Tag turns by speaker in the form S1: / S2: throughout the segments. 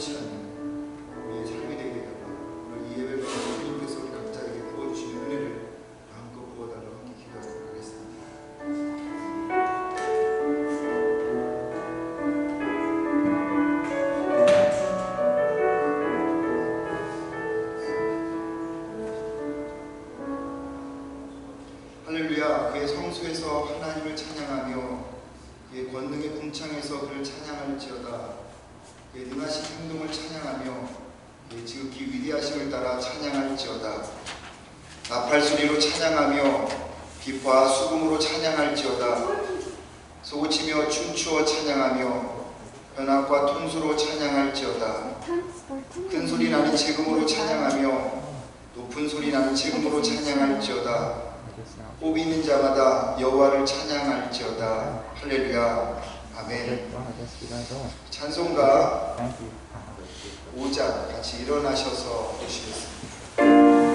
S1: 아무렇지 않은 우리의 삶이 되게 되고 오늘 이 예배를 주님께서 우리 각자에게 부어주시는 은혜를 마음껏 부어달라고 함께 기도하도록 하겠습니다. 할렐루야. 그의 성소에서 하나님을 찬양하며 그의 권능의 궁창에서 그를 찬양할지어다. 그의 능하신 행동을 찬양하며 그의 지극히 위대하심을 따라 찬양할지어다. 나팔소리로 찬양하며 비파 수금으로 찬양할지어다. 소고치며 춤추어 찬양하며 변악과 통수로 찬양할지어다. 큰 소리 나는 재금으로 찬양하며 높은 소리 나는 재금으로 찬양할지어다. 호흡 있는 자마다 여호와를 찬양할지어다. 할렐루야. 아멘. 찬송가 5장 같이 일어나셔서 보시겠습니다.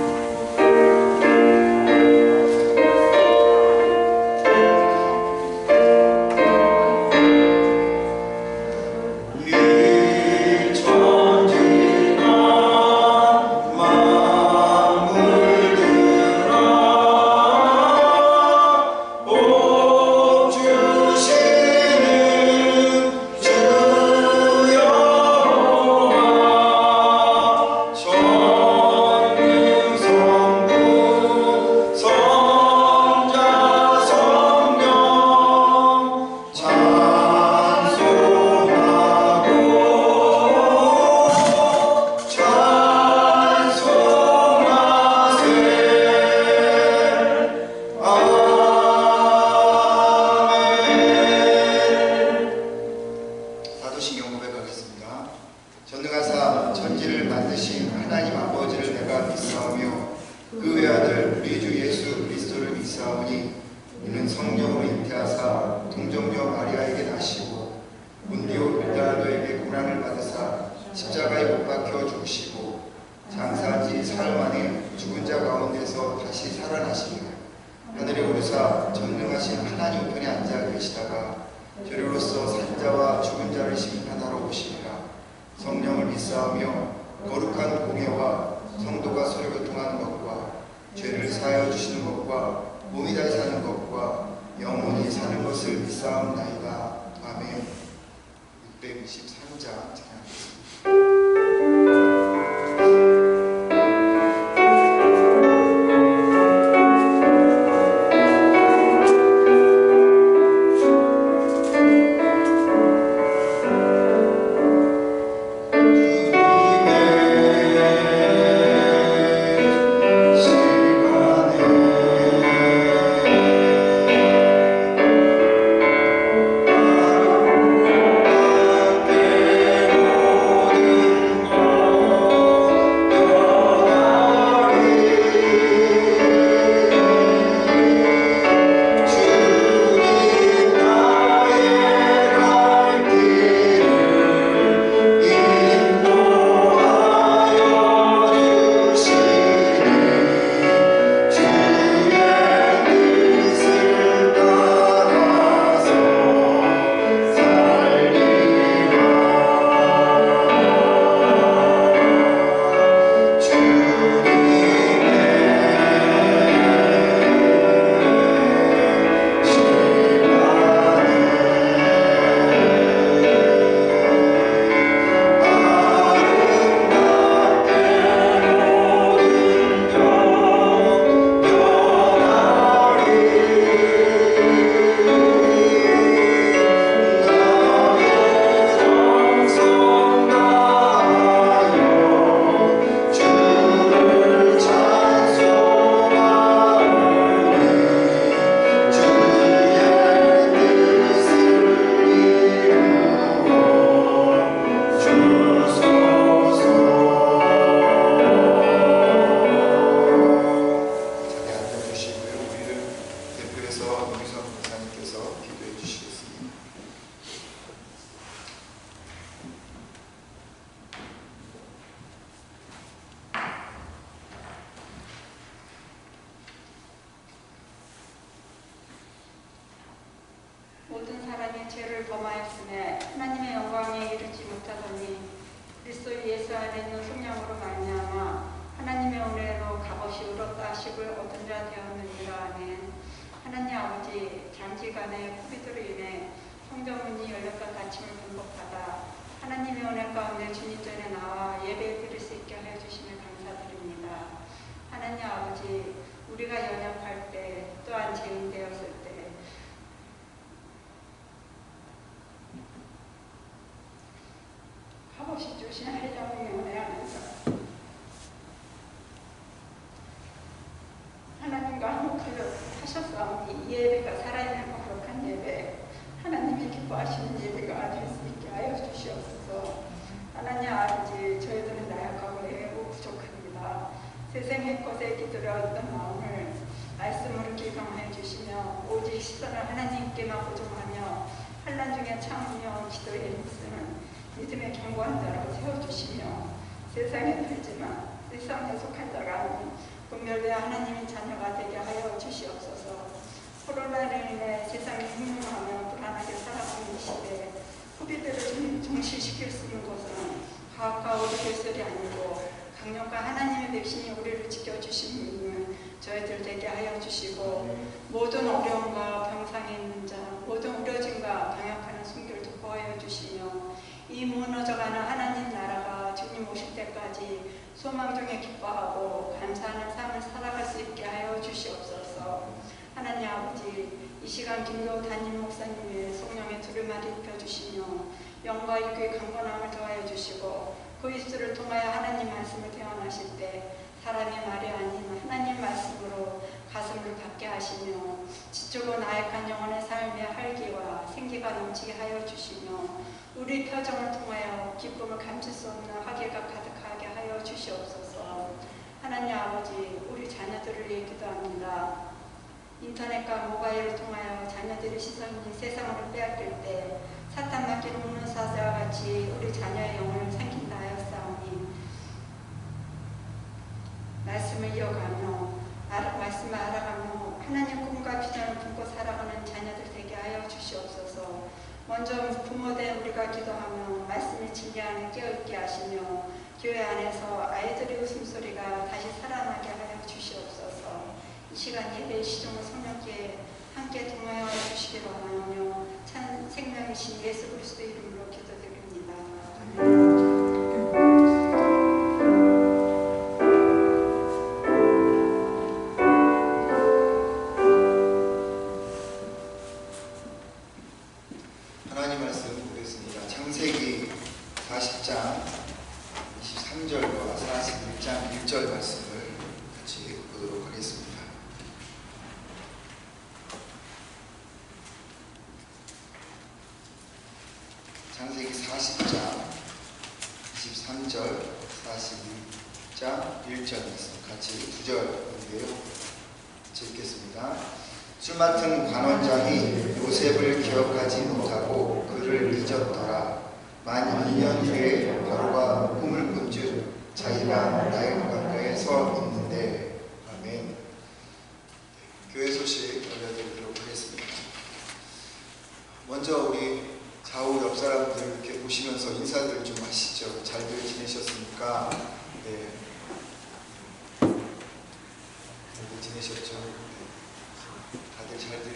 S1: 전능하사 천지를 만드신 하나님 아버지를 내가 믿사오며 그 외아들 우리 주 예수 그리스도를 믿사오니 이는 성령으로 잉태하사 동정녀 마리아에게 나시고 본디오 빌라도에게 고난을 받으사 십자가에 못 박혀 죽으시고 장사한 지 사흘 만에 죽은 자 가운데서 다시 살아나시며 하늘에 오르사 전능하신 하나님 우편에 앉아 계시다가 저리로서 산자와 죽은 자를 심판하러 오시니라. 성령을 믿사오며 거룩한 공예와 성도가 서로 교통하는 것과 죄를 사하여 주시는 것과 몸이 다시 사는 것과 영원히 사는 것을 믿사옵나이다. 아멘. 623장 찬양하겠습니다.
S2: 단기간의 코비드로 인해 성전문이 열렸던 다짐을 반복하다 하나님의 은혜 가운데 주님 전에 나와 예배 드릴 수 있게 하여 주심을 감사드립니다. 하나님 아버지, 우리가 연약할 때 또한 재림되었을 때 값없이 주신 하나님의 은혜 안에서 하나님과 화목하셨사오니 이 예배가 살아있는 거룩한 예배, 하나님이 기뻐하시는 예배가 될 수 있게 하여 주시옵소서. 하나님 아버지, 저희들은 나약하고 매우 부족합니다. 세상의 것에 기들어왔던 마음을 말씀으로 기경해 주시며 오직 시선을 하나님께만 고정하며 환난 중에 참으며 기도에 힘쓰는 믿음의 견고한 자로 세워주시며 세상에 들지만 세상에 속한 자가 아닌 분별되어 하나님의 자녀가 되게 하여 주시옵소서. 코로나로 인해 세상이 흉흉하며 불안하게 살아가는 이 시대에 코비드를 정시시킬 수 있는 것은 과학과 우리 결설이 아니고 강력한 하나님의 백신이 우리를 지켜주시는 저희들 되게 하여 주시고 모든 어려움과 병상에 있는 자, 모든 우려짐과 방역하는 순결도 보호하여 주시며 이 무너져가는 하나님 나라가 주님 오실 때까지 소망 중에 기뻐하고 감사하는 삶을 살아갈 수 있게 하여 주시옵소서. 하나님 아버지, 이 시간 김도 담임 목사님의 성령의 두루마리 입혀주시며 영과 일교의 강건함을 더하여 주시고 그 입술을 통하여 하나님 말씀을 대언하실 때 사람의 말이 아닌 하나님 말씀으로 가슴을 받게 하시며 지치고 나약한 영혼의 삶의 활기와 생기가 넘치게 하여 주시며 우리 표정을 통하여 기쁨을 감출 수 없는 화기가 가득하게 하여 주시옵소서. 하나님 아버지, 우리 자녀들을 위해 기도합니다. 인터넷과 모바일을 통하여 자녀들의 시선이 세상으로 빼앗길 때 사탄 맡기는 웃는 사자와 같이 우리 자녀의 영혼을 삼킨다 하였사오니 말씀을 이어가며 말씀을 알아가며 하나님 꿈과 비전을 품고 살아가는 자녀들 되게 하여 주시옵소서. 먼저 부모된 우리가 기도하며 말씀의 진리 안에 깨어있게 하시며 교회 안에서 아이들의 웃음소리가 다시 살아나게 하여 주시옵소서. 이 시간 예배의 시종을 성령께 함께 동하여 주시기를 원하며 참 생명이신 예수 그리스도 이름으로 기도드립니다.
S1: 하나님 말씀 보겠습니다. 창세기 40장 23절과 41장 1절 말씀을 같이 보도록 하겠습니다. 창세기 40장 23절 41장 1절 말씀 같이 9절인데요. 같이 읽겠습니다. 술 맡은 관원장이 요셉을 기억하지 못하고 그를 잊었더라. 만 2년 후에 바로가 꿈을 꾼즉 자기가 나일 가까이에 서 있는데. 아멘. 교회 소식 알려드리도록 하겠습니다. 먼저 우리 좌우 옆 사람들 이렇게 보시면서 인사들 좀 하시죠. 잘들 지내셨습니까? 네. 잘들 지내셨죠? 다들 잘들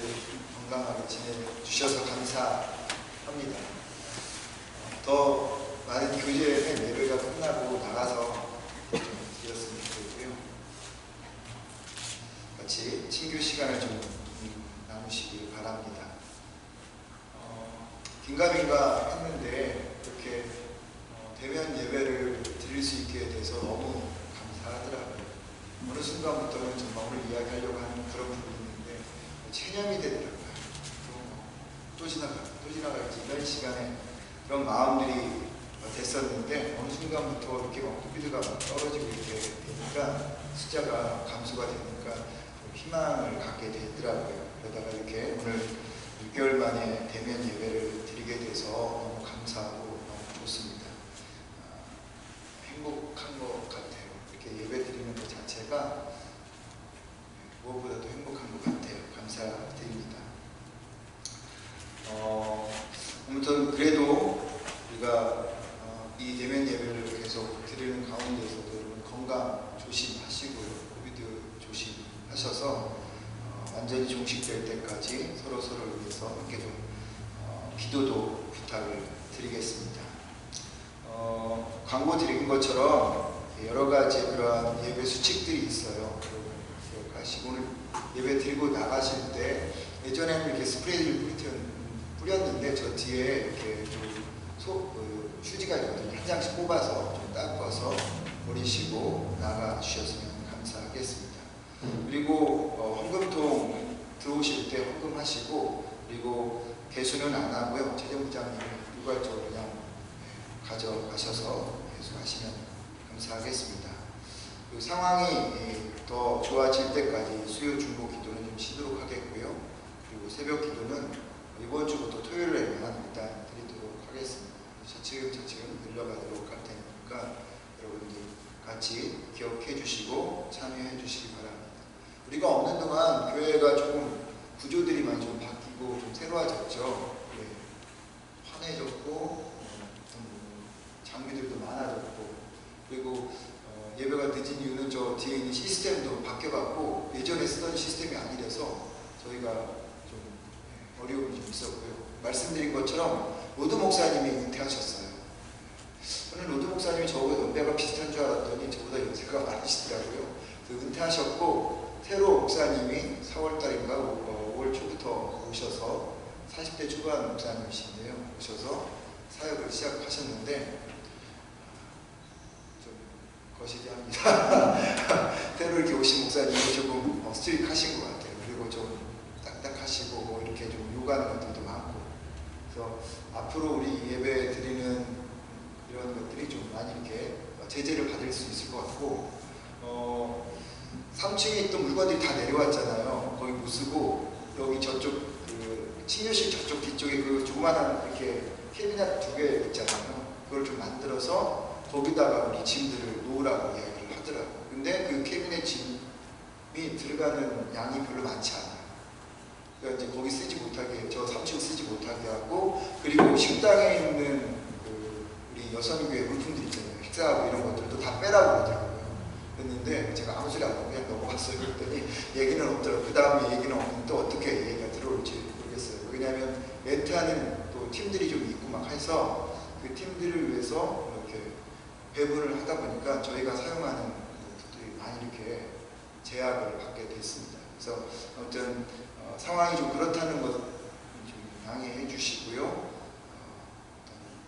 S1: 건강하게 지내주셔서 감사합니다. 더 많은 교제의 예배가 끝나고 나가서 좀 드렸으면 좋겠고요. 같이 친교 시간을 좀 나누시길 바랍니다. 긴가민가 했는데 이렇게 대면 예배를 드릴 수 있게 돼서 너무 감사하더라고요. 어느 순간부터는 정말 오늘 이야기하려고 하는 그런 부분이 있는데 체념이 되더라고요. 또 지나갈지 이런 시간에 그런 마음들이 됐었는데 어느 순간부터 이렇게 코비드가 떨어지고 이렇게 되니까 숫자가 감소가 되니까 희망을 갖게 되더라고요. 그러다가 이렇게 오늘 6개월 만에 대면 예배를 드리게 돼서 너무 감사하고 너무 좋습니다. 행복한 것 같아요. 이렇게 예배 드리는 것 자체가 무엇보다도 행복한 것 같아요. 감사드립니다. 아무튼 그래도 우리가 이 대면 예배를 계속 드리는 가운데서도 여러분 건강 조심하시고요. 코비드 조심하셔서 완전히 종식될 때까지 서로를 위해서 함께 좀 기도도 부탁을 드리겠습니다. 광고 드린 것처럼 여러 가지 그러한 예배 수칙들이 있어요. 기억하시고 오늘 예배 드리고 나가실 때 예전에는 이렇게 스프레이를 뿌렸는데 저 뒤에 이렇게 좀 휴지가 있거든요. 한 장씩 뽑아서 좀 닦아서 버리시고 나가주셨으면 감사하겠습니다. 그리고 헌금통 들어오실 때 헌금하시고, 그리고 개수는 안 하고요. 재정부장님이 일괄적으로 그냥 가져가셔서 개수하시면 감사하겠습니다. 그 상황이 더 좋아질 때까지 수요 중보 기도는 좀 쉬도록 하겠고요. 그리고 새벽 기도는 이번 주부터 토요일에만 일단 드리도록 하겠습니다. 차츰 늘려가도록 할 테니까 여러분들 같이 기억해 주시고 참여해 주시기 바랍니다. 우리가 없는 동안 교회가 조금 구조들이 많이 좀 바뀌고 좀 새로워졌죠. 네. 환해졌고 장비들도 많아졌고, 그리고 예배가 늦은 이유는 저 뒤에 있는 시스템도 바뀌어갖고 예전에 쓰던 시스템이 아니라서 저희가 좀 어려움이 좀 있었고요. 말씀드린 것처럼 로드 목사님이 은퇴하셨어요. 오늘 로드 목사님이 저보다 연배가 비슷한 줄 알았더니 저보다 연세가 많으시더라고요. 은퇴하셨고 새로 목사님이 4월달인가 5월 초부터 오셔서 40대 초반 목사님이신데요. 오셔서 사역을 시작하셨는데 좀 거시기합니다. 새로 이렇게 오신 목사님이 조금 스트릭하신 것 같아요. 그리고 좀 딱딱하시고 뭐 이렇게 좀 요구하는 것들도 많고, 그래서 앞으로 우리 예배 드리는 이런 것들이 좀 많이 이렇게 제재를 받을 수 있을 것 같고, 3층에 있던 물건들이 다 내려왔잖아요. 거기 못 쓰고 여기 저쪽 그 침교실 저쪽 뒤쪽에 그 조그마한 이렇게 캐비넷 2개 있잖아요. 그걸 좀 만들어서 거기다가 우리 짐들을 놓으라고 이야기를 하더라고요. 근데 그 캐비넷 짐이 들어가는 양이 별로 많지 않아요. 그러니까 이제 거기 쓰지 못하게, 저 3층 쓰지 못하게 하고, 그리고 식당에 있는 그 우리 여성교회 물품들 있잖아요. 식사하고 이런 것들도 다 빼라고 그러더라고요. 그랬는데 제가 아무 소리 안 하고 그냥 넘어갔어요. 그랬더니 얘기는 없더라고요. 그 다음에 얘기는 없는데 또 어떻게 얘기가 들어올지 모르겠어요. 왜냐하면 멘트하는 또 팀들이 좀 있고 막 해서 그 팀들을 위해서 이렇게 배분을 하다 보니까 저희가 사용하는 것들이 많이 이렇게 제약을 받게 됐습니다. 그래서 아무튼 상황이 좀 그렇다는 것 좀 양해해 주시고요.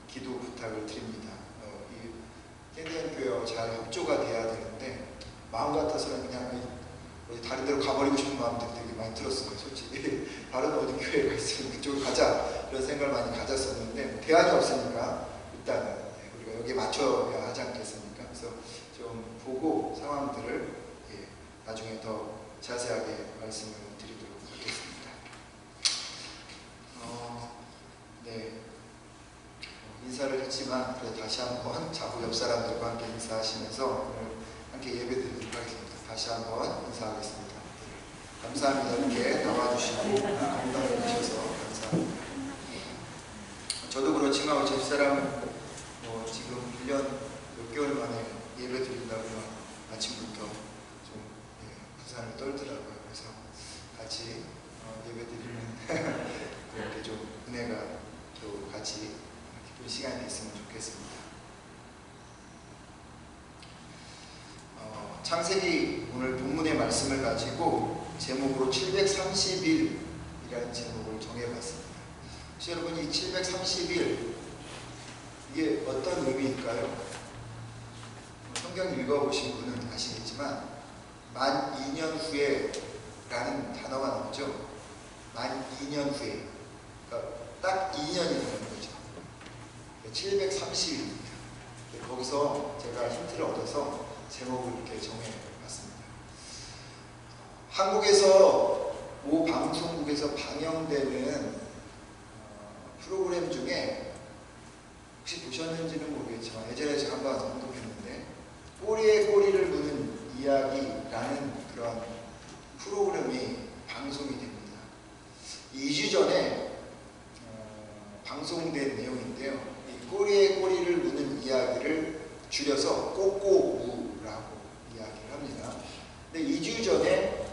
S1: 기도 부탁을 드립니다. 이 캐디언 교회와 잘 협조가 돼야 되는데 마음 같아서는 그냥 다른 데로 가버리고 싶은 마음들이 되게 많이 들었어요. 솔직히 다른 어디 교회가 있으면 그쪽으로 가자 이런 생각을 많이 가졌었는데 대안이 없으니까 일단은 우리가 여기에 맞춰야 하지 않겠습니까? 그래서 좀 보고 상황들을 나중에 더 자세하게 말씀을 드리도록 하겠습니다. 네. 인사를 했지만 그래도 다시 한번 자부 옆 사람들과 함께 인사하시면서 오늘 함께 예배드리도록 하겠습니다. 다시 한번 인사하겠습니다. 감사합니다. 이렇게 나와주시고 감동해 주셔서 감사합니다. 저도 그렇지만 우리 집사람은 지금 1년 몇 개월 만에 예배 드린다고 아침부터 좀 부산을 떨더라고요. 그래서 같이 예배 드리는 그렇게 좀 은혜가 또 같이 기쁜 시간이 됐으면 좋겠습니다. 창세기 오늘 본문의 말씀을 가지고 제목으로 730일이라는 제목을 정해봤습니다. 혹시 여러분 이 730일 이게 어떤 의미일까요? 성경 읽어보신 분은 아시겠지만 만 2년 후에 라는 단어가 나오죠. 만 2년 후에, 그러니까 딱 2년이 되는 거죠. 730일입니다. 거기서 제가 힌트를 얻어서 제목을 이렇게 정해봤습니다. 한국에서 모 방송국에서 방영되는 프로그램 중에 혹시 보셨는지는 모르겠지만 예전에 제가 한번 언급했는데 꼬리에 꼬리를 무는 이야기라는 그런 프로그램이 방송이 됩니다. 2주 전에 방송된 내용인데요. 이 꼬리에 꼬리를 무는 이야기를 줄여서 꼬꼬무라고 이야기를 합니다. 근데 2주 전에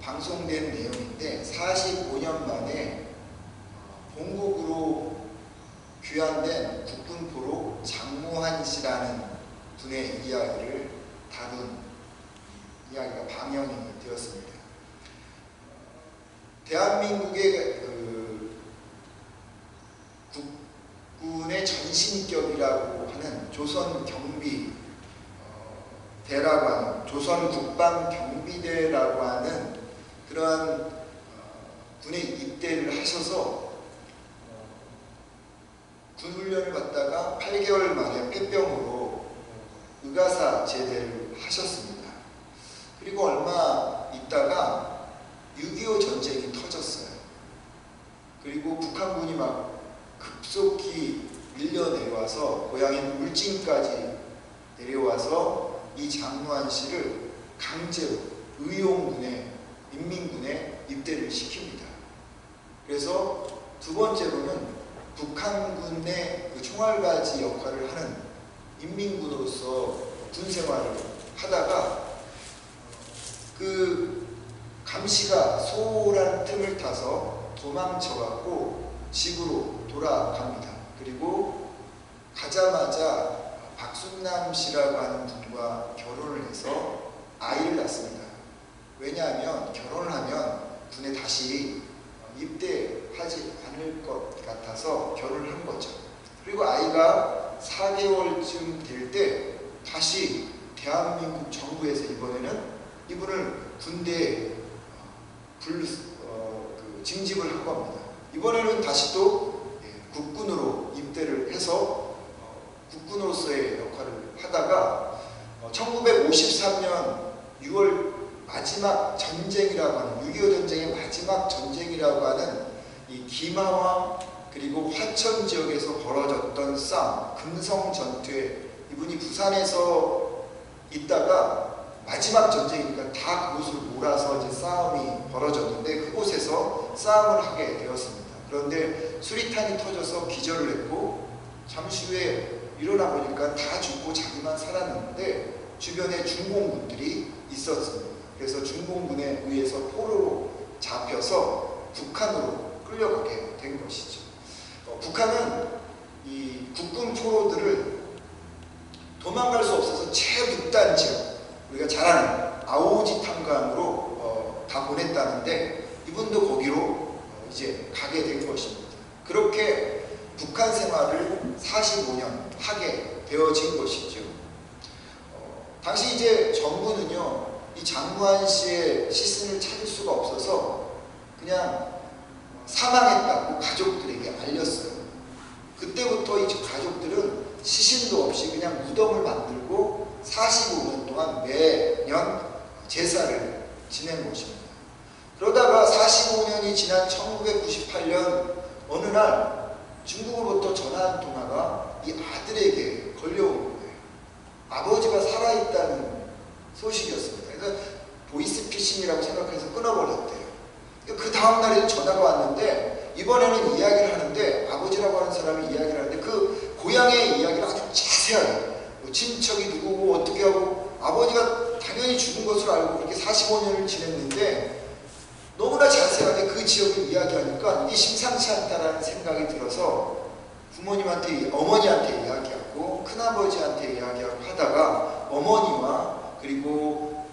S1: 방송된 내용인데 45년 만에 본국으로 귀환된 국군포로 장무한 씨라는 분의 이야기를 다룬 이야기가 방영이 되었습니다. 대한민국의 국군의 전신격이라고 하는 조선 경비 대라고 하는 조선 국방 경비대라고 하는 그러한 군에 입대를 하셔서 군 훈련을 받다가 8개월 만에 폐병으로 의가사 제대를 하셨습니다. 그리고 얼마 있다가 6.25 전쟁이 터졌어요. 그리고 북한군이 막 급속히 밀려 내려와서 고향인 울진까지 내려와서 이 장무한 씨를 강제로 의용군에 인민군에 입대를 시킵니다. 그래서 두 번째로는 북한군의 그 총알바지 역할을 하는 인민군으로서 군 생활을 하다가 그 감시가 소홀한 틈을 타서 도망쳐갖고 집으로 돌아갑니다. 그리고 가자마자 박순남 씨라고 하는 분과 결혼을 해서 아이를 낳습니다. 왜냐하면 결혼을 하면 군에 다시 입대하지 않을 것 같아서 결혼을 한 거죠. 그리고 아이가 4개월쯤 될 때 다시 대한민국 정부에서 이번에는 이분을 군대에 징집을 한 겁니다. 이번에는 다시 또 국군으로 입대를 해서 국군으로서의 역할을 하다가 1953년 6월 마지막 전쟁이라고 하는 6.25 전쟁의 마지막 전쟁이라고 하는 이 김하와 그리고 화천 지역에서 벌어졌던 싸움, 금성 전투에 이분이 부산에서 있다가 마지막 전쟁이니까 다 그곳으로 몰아서 이제 싸움이 벌어졌는데 그곳에서 싸움을 하게 되었습니다. 그런데 수리탄이 터져서 기절을 했고 잠시 후에 일어나 보니까 다 죽고 자기만 살았는데 주변에 중공군들이 있었습니다. 그래서 중공군에 의해서 포로로 잡혀서 북한으로 끌려가게 된 것이죠. 북한은 이 국군 포로들을 도망갈 수 없어서 최북단 지역, 우리가 잘 아는 아오지 탄광으로 다 보냈다는데 이분도 거기로 이제 가게 된 것입니다. 그렇게 북한 생활을 45년 하게 되어진 것이죠. 당시 이제 정부는요, 이 장무한 씨의 시신을 찾을 수가 없어서 그냥 사망했다고 가족들에게 알렸어요. 그때부터 이 가족들은 시신도 없이 그냥 무덤을 만들고 45년 동안 매년 제사를 지낸 것입니다. 그러다가 45년이 지난 1998년 어느 날 중국으로부터 전화 한 통화가 이 아들에게 걸려온 거예요. 아버지가 살아있다는 소식이었습니다. 그러니까 보이스피싱이라고 생각해서 끊어버렸대요. 그 다음날에도 전화가 왔는데 이번에는 이야기를 하는데 아버지라고 하는 사람이 이야기를 하는데 그 고향의 이야기를 아주 자세하게 친척이 누구고 어떻게 하고 아버지가 당연히 죽은 것으로 알고 그렇게 45년을 지냈는데 너무나 자세하게 그 지역을 이야기하니까 이게 심상치 않다라는 생각이 들어서 부모님한테 어머니한테 이야기하고 큰아버지한테 이야기하고 하다가 어머니와 그리고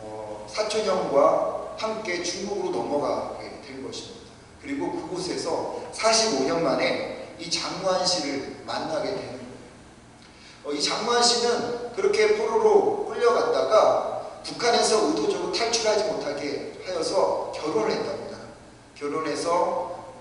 S1: 사촌형과 함께 중국으로 넘어가게 된 것입니다. 그리고 그곳에서 45년 만에 이 장무한 씨를 만나게 되는 거예요. 이 장무한 씨는 그렇게 포로로 끌려갔다가 북한에서 의도적으로 탈출하지 못하게 하여서 결혼을 했답니다. 결혼해서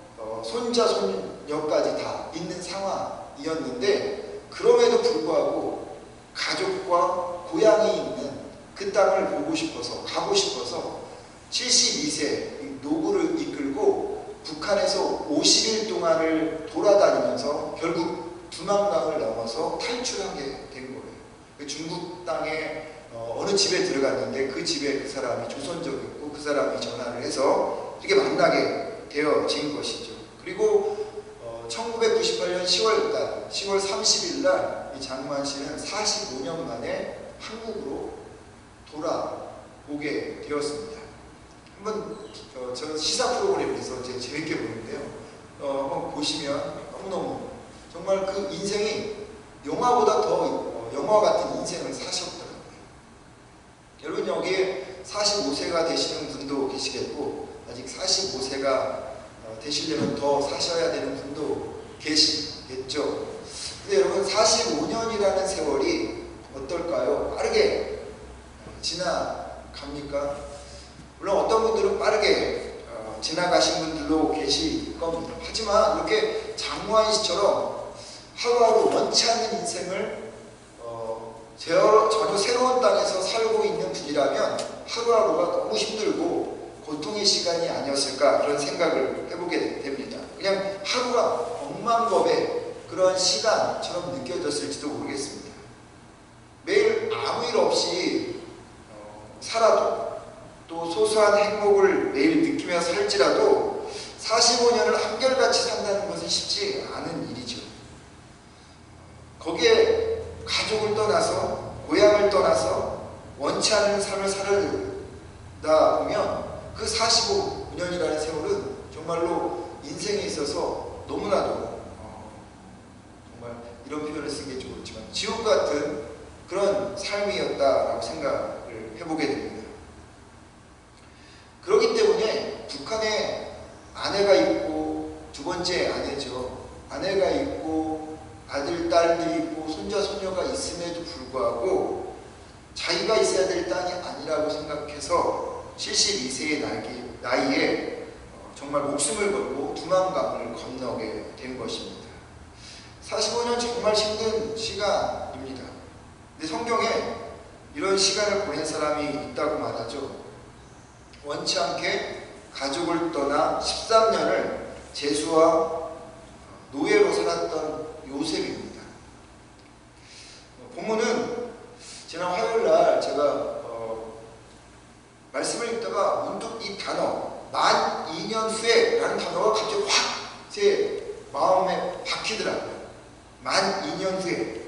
S1: 손자, 손녀까지 다 있는 상황이었는데 그럼에도 불구하고 가족과 고향이 있는 그 땅을 보고 싶어서 가고 싶어서 72세 노부를 이끌고 북한에서 50일 동안을 돌아다니면서 결국 두만강을 넘어서 탈출하게 된 거예요. 중국 땅에 어느 집에 들어갔는데 그 집에 그 사람이 조선족이었고 그 사람이 전화를 해서 이렇게 만나게 되어진 것이죠. 그리고 1998년 10월 30일 날 이 장무한 씨는 45년 만에 한국으로 돌아오게 되었습니다. 한번 저는 시사 프로그램에서 제가 재밌게 보는데요. 한번 보시면 너무너무 정말 그 인생이 영화보다 더 영화 같은 인생을 사셨더라고요. 여러분 여기에 45세가 되시는 분도 계시겠고 아직 45세가 되시려면 더 사셔야 되는 분도 계시겠죠. 근데 여러분 45년이라는 세월이 어떨까요? 빠르게 지나갑니까? 물론 어떤 분들은 빠르게 지나가신 분들도 계실 겁니다. 하지만 이렇게 장무한 씨처럼 하루하루 원치 않는 인생을 전혀 새로운 땅에서 살고 있는 분이라면 하루하루가 너무 힘들고 고통의 시간이 아니었을까 그런 생각을 해보게 됩니다. 그냥 하루가 억만법의 그런 시간처럼 느껴졌을지도 모르겠습니다. 매일 아무 일 없이 살아도 또 소소한 행복을 매일 느끼며 살지라도 45년을 한결같이 산다는 것은 쉽지 않은 일이죠. 거기에 가족을 떠나서 고향을 떠나서 원치 않는 삶을 살다 보면 그 45년이라는 세월은 정말로 인생에 있어서 너무나도 정말 이런 표현을 쓰기 좀 그렇지만 지옥 같은 그런 삶이었다라고 생각을 해보게 됩니다. 그렇기 때문에 북한에 아내가 있고 두 번째 아내죠. 아내가 있고 아들, 딸들이 있고 손자, 손녀가 있음에도 불구하고 자기가 있어야 될 땅이 아니라고 생각해서 72세의 나이에 정말 목숨을 걸고 두만강을 건너게 된 것입니다. 45년 정말 힘든 시간입니다. 근데 성경에 이런 시간을 보낸 사람이 있다고 말하죠. 원치 않게 가족을 떠나 13년을 제수와 노예로 살았던 요셉입니다. 본문은 지난 화요일날 제가 말씀을 읽다가 문득 이 단어 만 2년 후에 라는 단어가 갑자기 확 제 마음에 박히더라고요. 만 2년 후에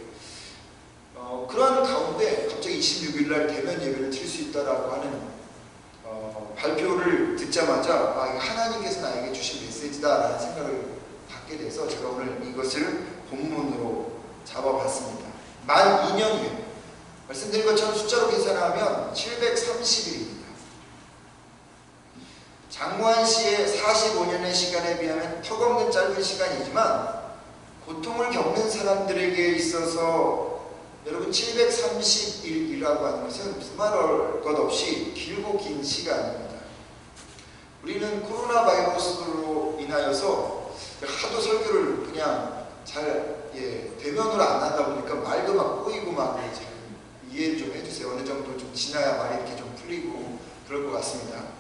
S1: 그런 가운데 갑자기 26일날 대면 예배를 드릴 수 있다라고 하는 발표를 듣자마자 하나님께서 나에게 주신 메시지다라는 생각을 갖게 돼서 제가 오늘 이것을 본문으로 잡아봤습니다. 만 2년 후에 말씀드린 것처럼 숫자로 계산하면 730일입니다. 장무한 씨의 45년의 시간에 비하면 턱없는 짧은 시간이지만 고통을 겪는 사람들에게 있어서 여러분 730일이라고 하는 것은 두말할 것 없이 길고 긴 시간입니다. 우리는 코로나 바이러스로 인하여서 하도 설교를 그냥 잘 대면으로 안 하다 보니까 말도 막 꼬이고 막 이해를 좀 해주세요. 어느 정도 좀 지나야 말이 이렇게 좀 풀리고 그럴 것 같습니다.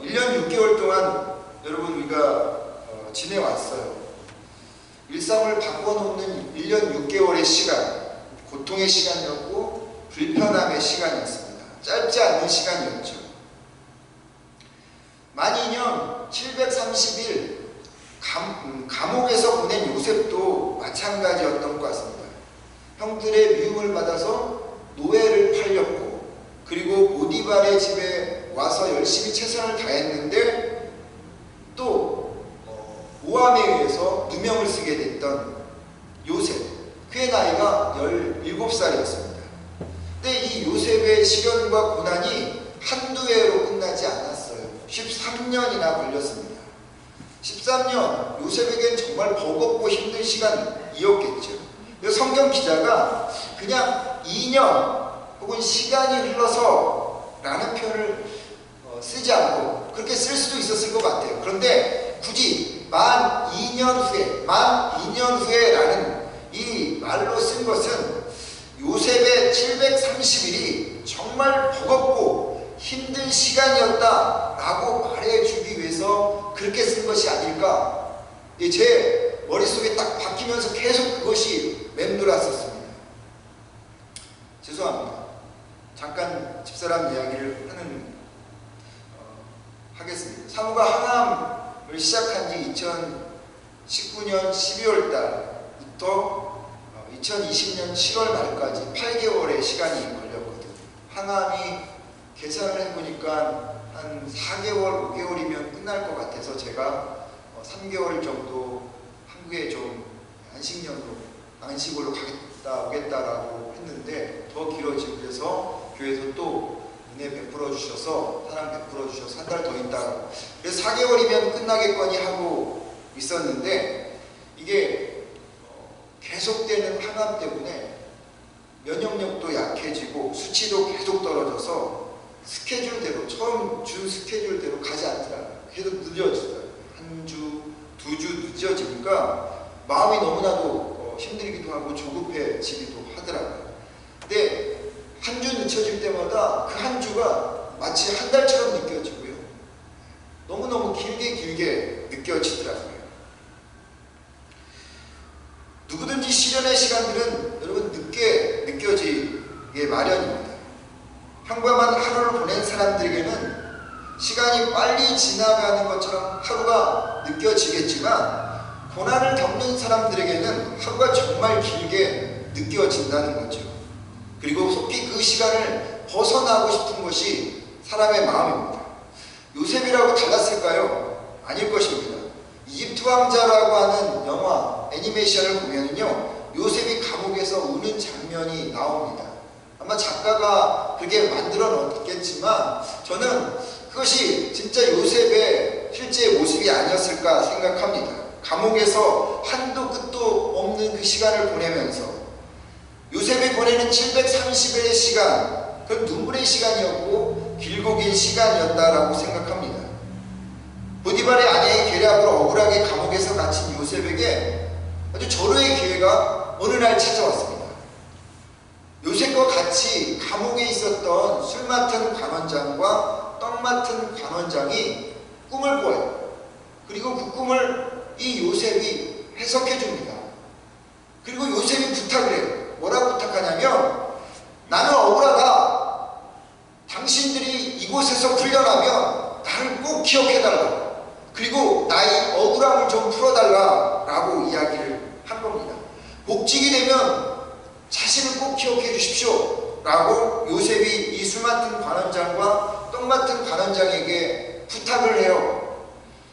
S1: 1년 6개월 동안 여러분 우리가 지내왔어요. 일상을 바꿔놓는 1년 6개월의 시간, 고통의 시간이었고 불편함의 시간이었습니다. 짧지 않은 시간이었죠. 만 2년 730일 감옥에서 보낸 요셉도 마찬가지였던 것 같습니다. 형들의 미움을 받아서 노예를 팔렸고 그리고 보디발의 집에 와서 열심히 최선을 다했는데 또 모함에 의해서 누명을 쓰게 됐던 요셉, 그의 나이가 17살이었습니다. 근데 이 요셉의 시련과 고난이 한두 해로 끝나지 않았어요. 13년이나 걸렸습니다. 13년, 요셉에겐 정말 버겁고 힘든 시간이었겠죠. 성경 기자가 그냥 2년 혹은 시간이 흘러서 라는 표현을 쓰지 않고 그렇게 쓸 수도 있었을 것 같아요. 그런데 굳이 만 2년 후에 라는 이 말로 쓴 것은 요셉의 730일이 정말 버겁고 힘든 시간이었다라고 말해주기 위해서 그렇게 쓴 것이 아닐까. 제 머릿속에 딱 박히면서 계속 그것이 맴돌았었습니다. 죄송합니다. 잠깐 집사람 이야기를 하겠습니다. 사무가 항암을 시작한 지 2019년 12월 달부터 2020년 7월 말까지 8개월의 시간이 걸렸거든요. 항암이 계산을 해보니까 한 한 4개월, 5개월이면 끝날 것 같아서 제가 3개월 정도 한국에 좀 안식으로 가겠다 오겠다라고 했는데 더 길어지고, 그래서 교회에서 또 은혜 베풀어 주셔서, 사랑 베풀어 주셔서 한 달 더 있다가, 그래서 4개월이면 끝나겠거니 하고 있었는데, 이게 계속되는 항암 때문에 면역력도 약해지고 수치도 계속 떨어져서 스케줄대로, 처음 준 스케줄대로 가지 않더라고요. 계속 늦어지더라고요. 한 주, 2주 늦어지니까 마음이 너무나도 힘들기도 하고 조급해지기도 하더라고요. 근데 한 주 늦춰질 때마다 그 한 주가 마치 한 달처럼 느껴지고요. 너무너무 길게 느껴지더라고요. 누구든지 시련의 시간들은 여러분 늦게 느껴지게 마련입니다. 평범한 하루를 보낸 사람들에게는 시간이 빨리 지나가는 것처럼 하루가 느껴지겠지만, 고난을 겪는 사람들에게는 하루가 정말 길게 느껴진다는 거죠. 그리고 속히 그 시간을 벗어나고 싶은 것이 사람의 마음입니다. 요셉이라고 달랐을까요? 아닐 것입니다. 이집트 왕자라고 하는 영화, 애니메이션을 보면요, 요셉이 감옥에서 우는 장면이 나옵니다. 아마 작가가 그렇게 만들어 놓았겠지만 저는 그것이 진짜 요셉의 실제 모습이 아니었을까 생각합니다. 감옥에서 한도 끝도 없는 그 시간을 보내면서 요셉이 보내는 730일의 시간, 그건 눈물의 시간이었고 길고 긴 시간이었다라고 생각합니다. 보디발의 아내의 계략으로 억울하게 감옥에서 갇힌 요셉에게 아주 절호의 기회가 어느 날 찾아왔습니다. 요셉과 같이 감옥에 있었던 술 맡은 관원장과 떡 맡은 관원장이 꿈을 꿔요. 그리고 그 꿈을 이 요셉이 해석해 줍니다. 그리고 요셉이 부탁을 해요. 뭐라고 부탁하냐면, 나는 억울하다. 당신들이 이곳에서 풀려나면 나를 꼭 기억해달라. 그리고 나의 억울함을 좀 풀어달라 라고 이야기를 한 겁니다. 복직이 되면 자신을 꼭 기억해 주십시오 라고 요셉이 이 술 맡은 관원장과 떡 맡은 관원장에게 부탁을 해요.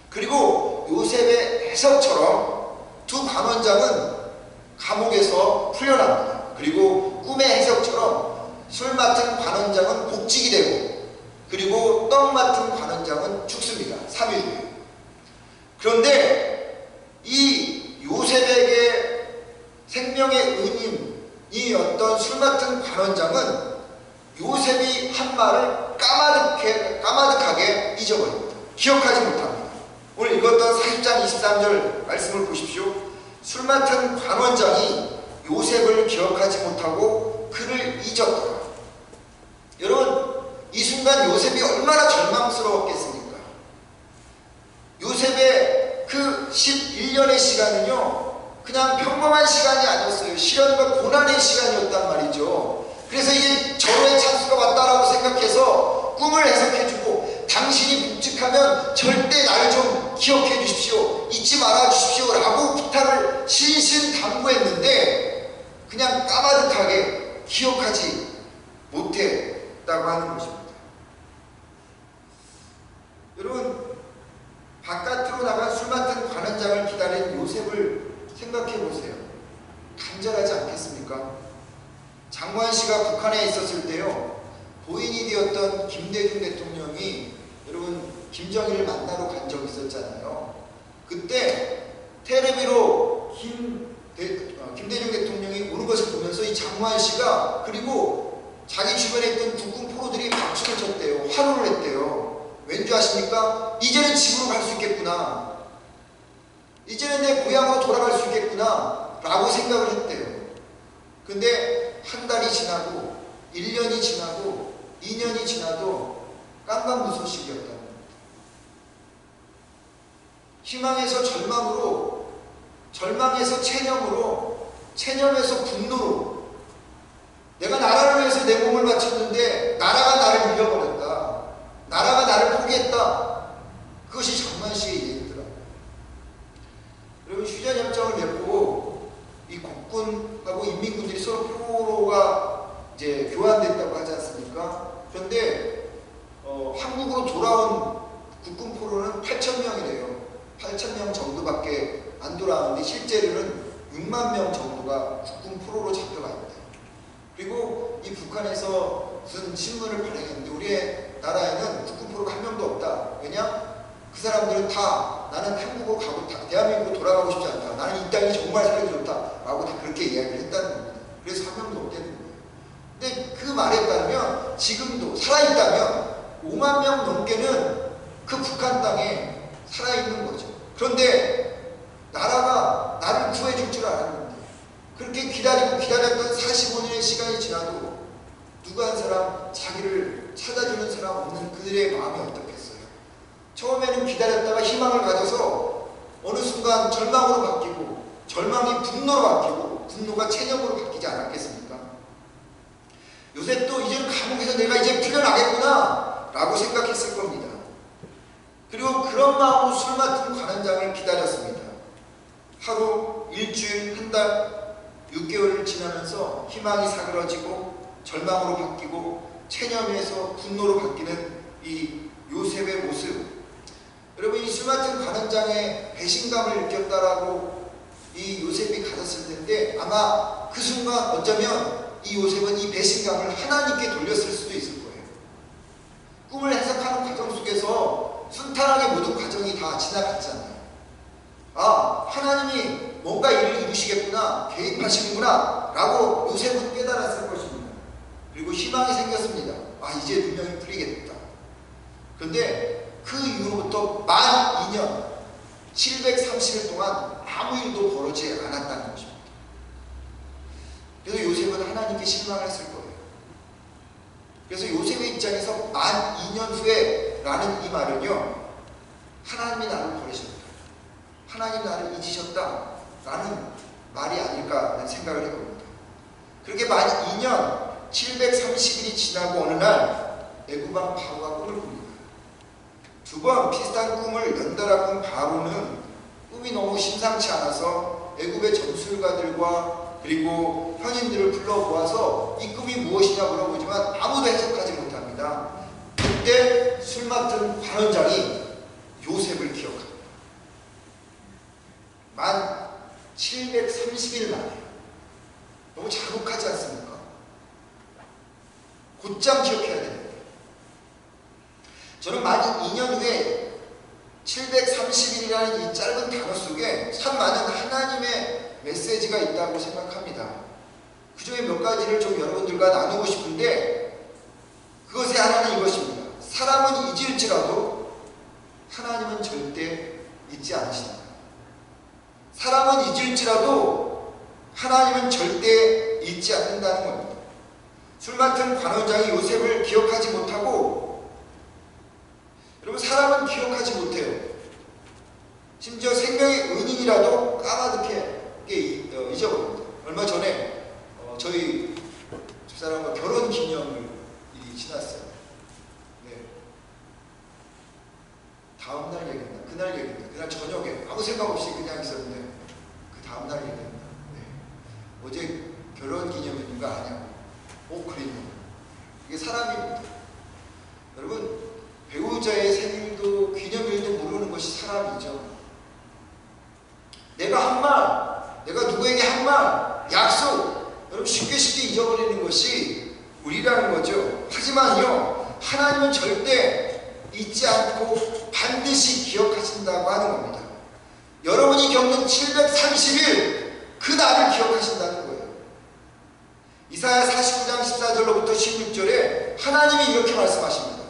S1: 그리고 요셉의 해석처럼 두 관원장은 감옥에서 풀려납니다. 그리고 꿈의 해석처럼 술 맡은 관원장은 복직이 되고, 그리고 떡 맡은 관원장은 죽습니다. 3일 후에. 그런데 이 요셉에게 생명의 은인이었던 술 맡은 관원장은 요셉이 한 말을 까마득하게 잊어버립니다. 기억하지 못합니다. 오늘 읽었던 40장 23절 말씀을 보십시오. 술 맡은 관원장이 요셉을 기억하지 못하고 그를 잊었더라. 여러분, 이 순간 요셉이 얼마나 절망스러웠겠습니까? 요셉의 그 11년의 시간은요, 그냥 평범한 시간이 아니었어요. 시련과 고난의 시간이었단 말이죠. 그래서 이게 절호의 찬스가 왔다라고 생각해서 꿈을 해석해주고, 당신이 복직하면 절대 나를 좀 기억해 주십시오, 잊지 말아 주십시오 라고 부탁을 신신당부했는데 그냥 까마득하게 기억하지 못했다고 하는 것입니다. 여러분, 바깥으로 나간 술 맡은 관원장을 기다린 요셉을 생각해 보세요. 간절하지 않겠습니까? 장관씨가 북한에 있었을 때요, 고인이 되었던 김대중 대통령이 여러분 김정일을 만나러 간 적이 있었잖아요. 그때 텔레비로 김대중 대통령이 오는 것을 보면서 이 장관씨가, 그리고 자기 주변에 있던 국군 포로들이 박수를 쳤대요. 환호를 했대요. 왠지 아십니까? 이제는 집으로 갈 수 있겠구나, 이제는 내 고향으로 돌아갈 수 있겠구나 라고 생각을 했대요. 근데 한 달이 지나고 1년이 지나고 2년이 지나도 깜깜무소식이었다는 겁니다. 희망에서 절망으로, 절망에서 체념으로, 체념에서 분노로, 내가 나라를 위해서 내 몸을 바쳤는데 나라가 나를 잃어버렸다, 나라가 나를 포기했다. 그것이 장관씨의 얘기더라고요. 여러분, 휴전협정을 맺고 이 국군하고 인민군들이 서로 표로가 이제 교환됐다고 하지 않습니까? 그런데 한국 한국으로 돌아온 국군 포로는 8,000명이래요. 8,000명 정도밖에 안 돌아왔는데 실제로는 6만 명 정도가 국군 포로로 잡혀가 있다. 그리고 이 북한에서 무슨 신문을 발행했는데 우리나라에는 국군 포로가 한 명도 없다. 왜냐? 그 사람들은 다 나는 한국으로 가고 대한민국으로 돌아가고 싶지 않다. 나는 이 땅이 정말 살기 좋다. 라고 다 그렇게 이야기를 했다는 겁니다. 그래서 한 명도 없다는 거예요. 근데 그 말에 따르면 지금도 살아있다면 5만 명 넘게는 그 북한 땅에 살아있는 거죠. 그런데 나라가 나를 구해줄 줄 알았는데 그렇게 기다렸던 45년의 시간이 지나도 누구 한 사람 자기를 찾아주는 사람 없는 그들의 마음이 어떻겠어요? 처음에는 기다렸다가 희망을 가져서 어느 순간 절망으로 바뀌고 절망이 분노로 바뀌고 분노가 체념으로 바뀌지 않았겠습니까? 요셉도 이제는 감옥에서 내가 이제 풀려나겠구나 라고 생각했을 겁니다. 그리고 그런 마음으로 술 맡은 관원장을 기다렸습니다. 하루, 일주일, 한 달, 6개월을 지나면서 희망이 사그러지고 절망으로 바뀌고 체념에서 분노로 바뀌는 이 요셉의 모습. 여러분, 이 술 맡은 관원장의 배신감을 느꼈다라고 이 요셉이 가졌을 텐데 아마 그 순간 어쩌면 이 요셉은 이 배신감을 하나님께 돌렸을 수도 있을 거예요. 꿈을 해석하는 과정 속에서 순탄하게 모든 과정이 다 지나갔잖아요. 아, 하나님이 뭔가 일을 이루시겠구나, 개입하시는구나 라고 요셉은 깨달았을 것입니다. 그리고 희망이 생겼습니다. 아, 이제 분명히 풀리겠다. 그런데 그 이후로부터 만 2년 730일 동안 아무 일도 벌어지지 않았다는 것입니다. 그래서 요셉은 하나님께 실망했을 거예요. 그래서 요셉의 입장에서 만 2년 후에 라는 이 말은요, 하나님이 나를 버리셨다, 하나님 나를 잊으셨다 라는 말이 아닐까라는 생각을 해봅니다. 그렇게 만 2년 730일이 지나고 어느 날 애굽왕 바로가 꿈을 꿉니다. 두 번 비슷한 꿈을 연달아 꾼 바로는 꿈이 너무 심상치 않아서 애굽의 점술가들과 그리고 현인들을 불러모아서 이 꿈이 무엇이냐 물어보지만 아무도 해석하지 못합니다. 그때 술 맡은 관원장이 요셉을 기억합니다. 만 730일 만에. 너무 자극하지 않습니까? 곧장 기억해야 됩니다. 저는 만 2년 후에 730일이라는 이 짧은 단어 속에 참 많은 하나님의 메시지가 있다고 생각합니다. 그 중에 몇 가지를 좀 여러분들과 나누고 싶은데 그것의 하나는 이것입니다. 사람은 잊을지라도 하나님은 절대 잊지 않으신다. 사람은 잊을지라도 하나님은 절대 잊지 않는다는 겁니다. 술 맡은 관원장이 요셉을 기억하지 못하고, 여러분, 사람은 기억하지 못해요. 심지어 생명의 은인이라도 까마득해 잊어버립니다. 얼마 전에 저희 집사람과 결혼 기념일이 지났어요. 네. 다음날 얘기했나? 그날 얘기했나? 그날 저녁에 아무 생각 없이 그냥 있었는데 그 다음날 얘기했나? 네. 어제 결혼 기념일인가 아냐고. 그랬냐? 이게 사람입니다. 여러분, 배우자의 생일도 기념일도 모르는 것이 사람이죠. 내가 한 말, 내가 누구에게 한 말, 약속, 여러분 쉽게 잊어버리는 것이 우리라는 거죠. 하지만요, 하나님은 절대 잊지 않고 반드시 기억하신다고 하는 겁니다. 여러분이 겪는 730일, 그 날을 기억하신다는 거예요. 이사야 49장 14절로부터 16절에 하나님이 이렇게 말씀하십니다.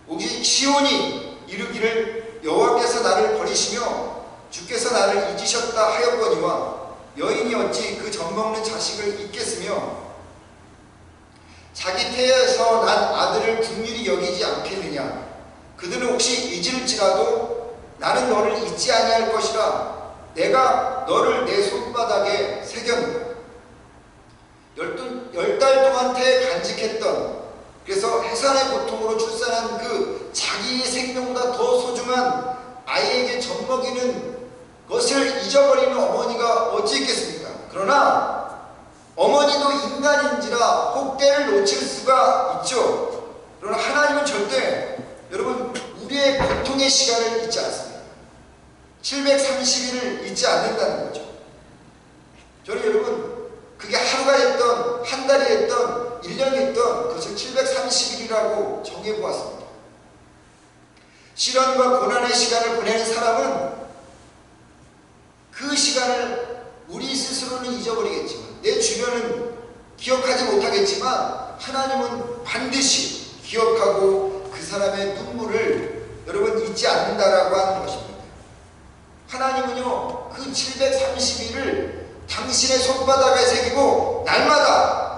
S1: 오직 시온이 이르기를 여호와께서 나를 버리시며 주께서 나를 잊으셨다 하였거니와 여인이 어찌 그 젖먹는 자식을 잊겠으며 자기 태에서 난 아들을 긍휼히 여기지 않겠느냐. 그들은 혹시 잊을지라도 나는 너를 잊지 아니할 것이라. 내가 너를 내 손바닥에 새겼노라. 10달 동안 태에 간직했던, 그래서 해산의 고통으로 출산한 그 자기의 생명보다 더 소중한 아이에게 젖먹이는 것을 잊어버리는 어머니가 어찌 있겠습니까? 그러나 어머니도 인간인지라 혹 때를 놓칠 수가 있죠. 그러나 하나님은 절대 여러분, 우리의 고통의 시간을 잊지 않습니다. 730일을 잊지 않는다는 거죠. 저는 여러분, 그게 하루가 됐던, 한 달이 됐던, 1년이 됐던 그것을 730일이라고 정해보았습니다. 시련과 고난의 시간을 보내는 사람은 그 시간을 우리 스스로는 잊어버리겠지만, 내 주변은 기억하지 못하겠지만, 하나님은 반드시 기억하고 그 사람의 눈물을 여러분 잊지 않는다라고 하는 것입니다. 하나님은요, 그 730일을 당신의 손바닥에 새기고 날마다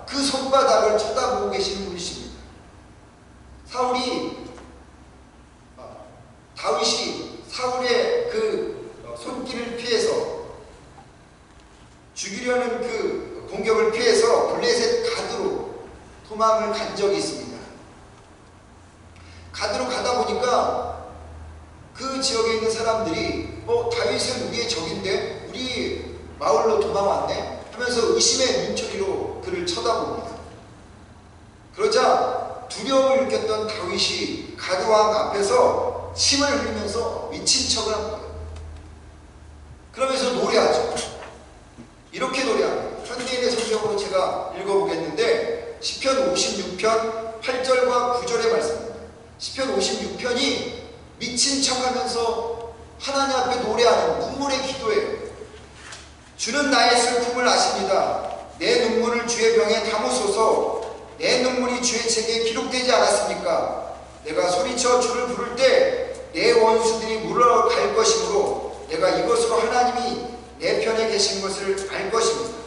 S1: 그 손바닥을 쳐다보고 계시는 분이십니다. 다윗이 사울의 그 손길을 피해서 죽이려는 그 공격을 피해서 블레셋 가드로 도망을 간 적이 있습니다. 가드로 가다 보니까 그 지역에 있는 사람들이 다윗은 우리의 적인데 우리 마을로 도망왔네 하면서 의심의 눈초리로 그를 쳐다봅니다. 그러자 두려움을 느꼈던 다윗이 가드왕 앞에서 침을 흘리면서 미친 척을 합니다. 그러면서 노래하죠. 이렇게 노래합니다. 현대인의 성경으로 제가 읽어보겠는데 시편 56편 8절과 9절의 말씀입니다. 시편 56편이 미친 척하면서 하나님 앞에 노래하는 눈물의 기도예요. 주는 나의 슬픔을 아십니다. 내 눈물을 주의 병에 담으소서. 내 눈물이 주의 책에 기록되지 않았습니까? 내가 소리쳐 주를 부를 때 내 원수들이 물러갈 것이므로 내가 이것으로 하나님이 내 편에 계신 것을 알 것입니다.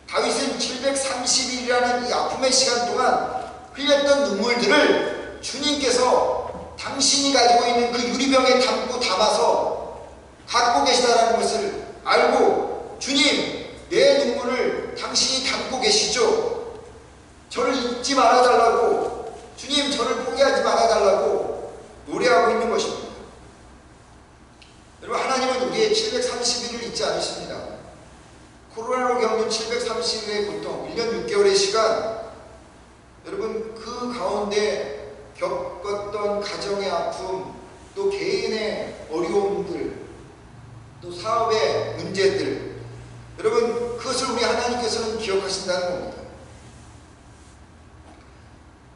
S1: 다윗은 730일이라는 이 아픔의 시간 동안 흘렸던 눈물들을 주님께서 당신이 가지고 있는 그 유리병에 담아서 갖고 계시다라는 것을 알고, 주님, 내 눈물을 당신이 담고 계시죠? 저를 잊지 말아달라고, 주님, 저를 포기하지 말아달라고 노래하고 있는 것입니다. 여러분, 하나님은 우리의 730일을 잊지 않으십니다. 코로나로 겪는 730일의 고통, 1년 6개월의 시간, 여러분, 그 가운데 겪었던 가정의 아픔, 또 개인의 어려움들, 또 사업의 문제들, 여러분, 그것을 우리 하나님께서는 기억하신다는 겁니다.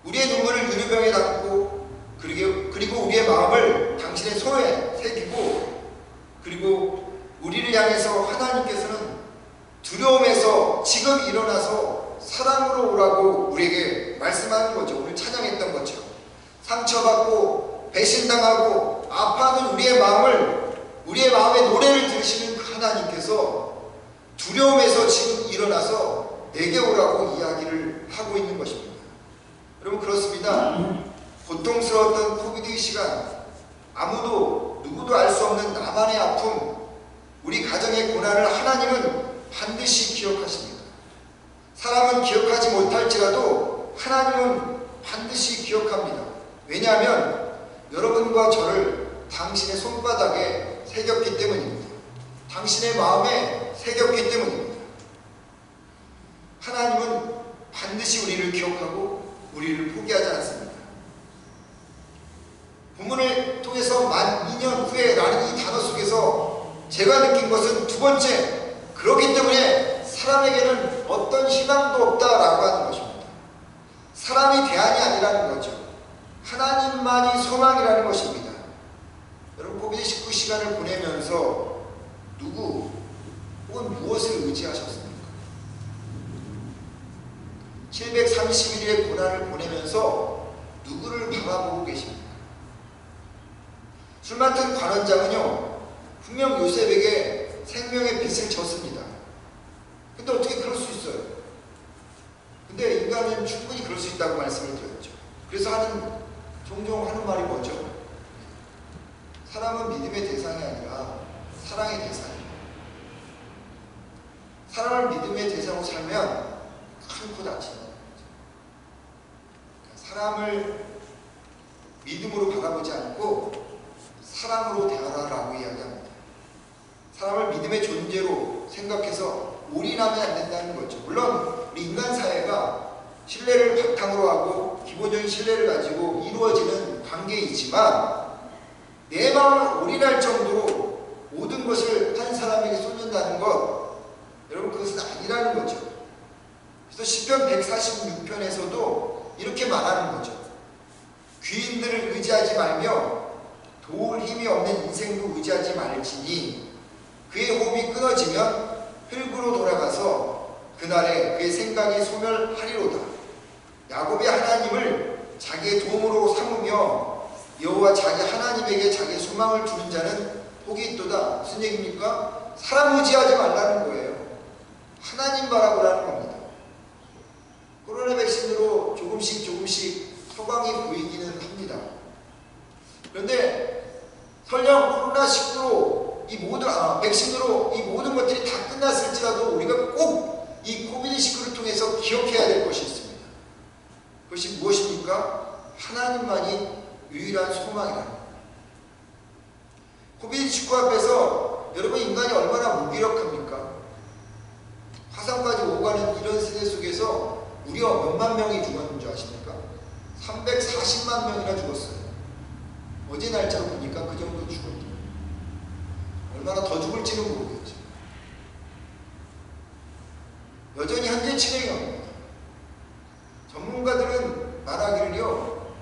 S1: 우리의 눈물을 유리병에 담고, 그리고 우리의 마음을 당신의 손에 새기고, 그리고 우리를 향해서 하나님께서는 두려움에서 지금 일어나서 사랑으로 오라고 우리에게 말씀하는 거죠. 오늘 찬양했던 것처럼 상처받고 배신당하고 아파하는 우리의 마음의 노래를 들으시는 그 하나님께서 두려움에서 지금 일어나서 내게 오라고 이야기를 하고 있는 것입니다. 여러분, 그렇습니다. 고통스러웠던 코비드 시간, 누구도 알 수 없는 나만의 아픔, 우리 가정의 고난을 하나님은 반드시 기억하십니다. 사람은 기억하지 못할지라도 하나님은 반드시 기억합니다. 왜냐하면 여러분과 저를 당신의 손바닥에 새겼기 때문입니다. 당신의 마음에 새겼기 때문입니다. 하나님은 반드시 우리를 기억하고 우리를 포기하지 않습니다. 본문을 통해서 12,000년 후에라는 이 단어 속에서 제가 느낀 것은 두 번째, 그렇기 때문에 사람에게는 어떤 희망도 없다라고 하는 것입니다. 사람이 대안이 아니라는 거죠. 하나님만이 소망이라는 것입니다. 여러분, 코비드19 시간을 보내면서 누구 혹은 무엇을 의지하셨습니까? 730일의 고난을 보내면서 누구를 바라보고 계십니까? 술 맡은 관원장은요, 분명 요셉에게 생명의 빚을 졌습니다. 근데 어떻게 그럴 수 있어요? 근데 인간은 충분히 그럴 수 있다고 말씀을 드렸죠. 그래서 종종 하는 말이 뭐죠? 사람은 믿음의 대상이 아니라 사랑의 대상이에요. 사람을 믿음의 대상으로 살면 큰 코 다친다. 사람을 믿음으로 바라보지 않고 사랑으로 대하라라고 이야기합니다. 사람을 믿음의 존재로 생각해서 올인하면 안 된다는 거죠. 물론 우리 인간 사회가 신뢰를 바탕으로 하고 기본적인 신뢰를 가지고 이루어지는 관계이지만 내 마음을 올인할 정도로 모든 것을 한 사람에게 쏟는다는 것, 여러분 그것은 아니라는 거죠. 그래서 시편 146편에서도 이렇게 말하는 거죠. 귀인들을 의지하지 말며 도울 힘이 없는 인생도 의지하지 말지니 그의 호흡이 끊어지면 흙으로 돌아가서 그날에 그의 생각이 소멸하리로다. 야곱의 하나님을 자기의 도움으로 삼으며 여호와 자기 하나님에게 자기의 소망을 두는 자는 복이 있도다. 무슨 얘기입니까? 사람 의지하지 말라는 거예요. 하나님 바라보라는 겁니다. 코로나 백신으로 조금씩 소강이 보이기는 합니다. 그런데 설령 코로나19로 백신으로 이 모든 것들이 다 끝났을지라도 우리가 꼭 이 코비드19를 통해서 기억해야 될 것이 있습니다. 그것이 무엇입니까? 하나님만이 유일한 소망이라는 겁니다. 코비드19 앞에서 여러분 인간이 얼마나 무기력합니까? 화상까지 오가는 이런 세대 속에서 무려 몇만 명이 죽었는 줄 아십니까? 340만 명이나 죽었어요. 어제 날짜로 보니까 그 정도 죽었대요. 얼마나 더 죽을지는 모르겠죠. 여전히 현재 진행형입니다. 전문가들은 말하기를요,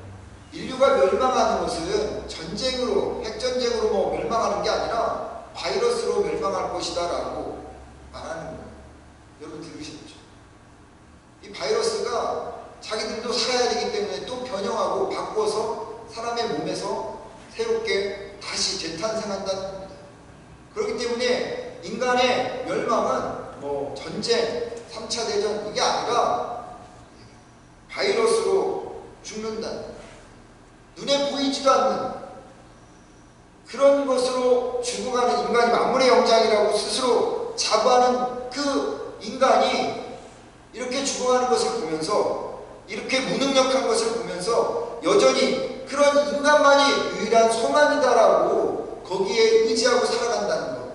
S1: 인류가 멸망하는 것은 전쟁으로, 핵전쟁으로 멸망하는 게 아니라 바이러스로 멸망할 것이다 라고 말하는 거예요. 여러분 들으셨죠? 이 바이러스가 자기들도 살아야 되기 때문에 또 변형하고 바꿔서 사람의 몸에서 새롭게 다시 재탄생한다는 겁니다. 그렇기 때문에 인간의 멸망은 전쟁, 3차 대전 이게 아니라 바이러스로 죽는다. 눈에 보이지도 않는 그런 것으로 죽어가는 인간이 만물의 영장이라고 스스로 자부하는 그 인간이 이렇게 죽어가는 것을 보면서, 이렇게 무능력한 것을 보면서 여전히 그런 인간만이 유일한 소망이다라고 거기에 의지하고 살아간다는 것,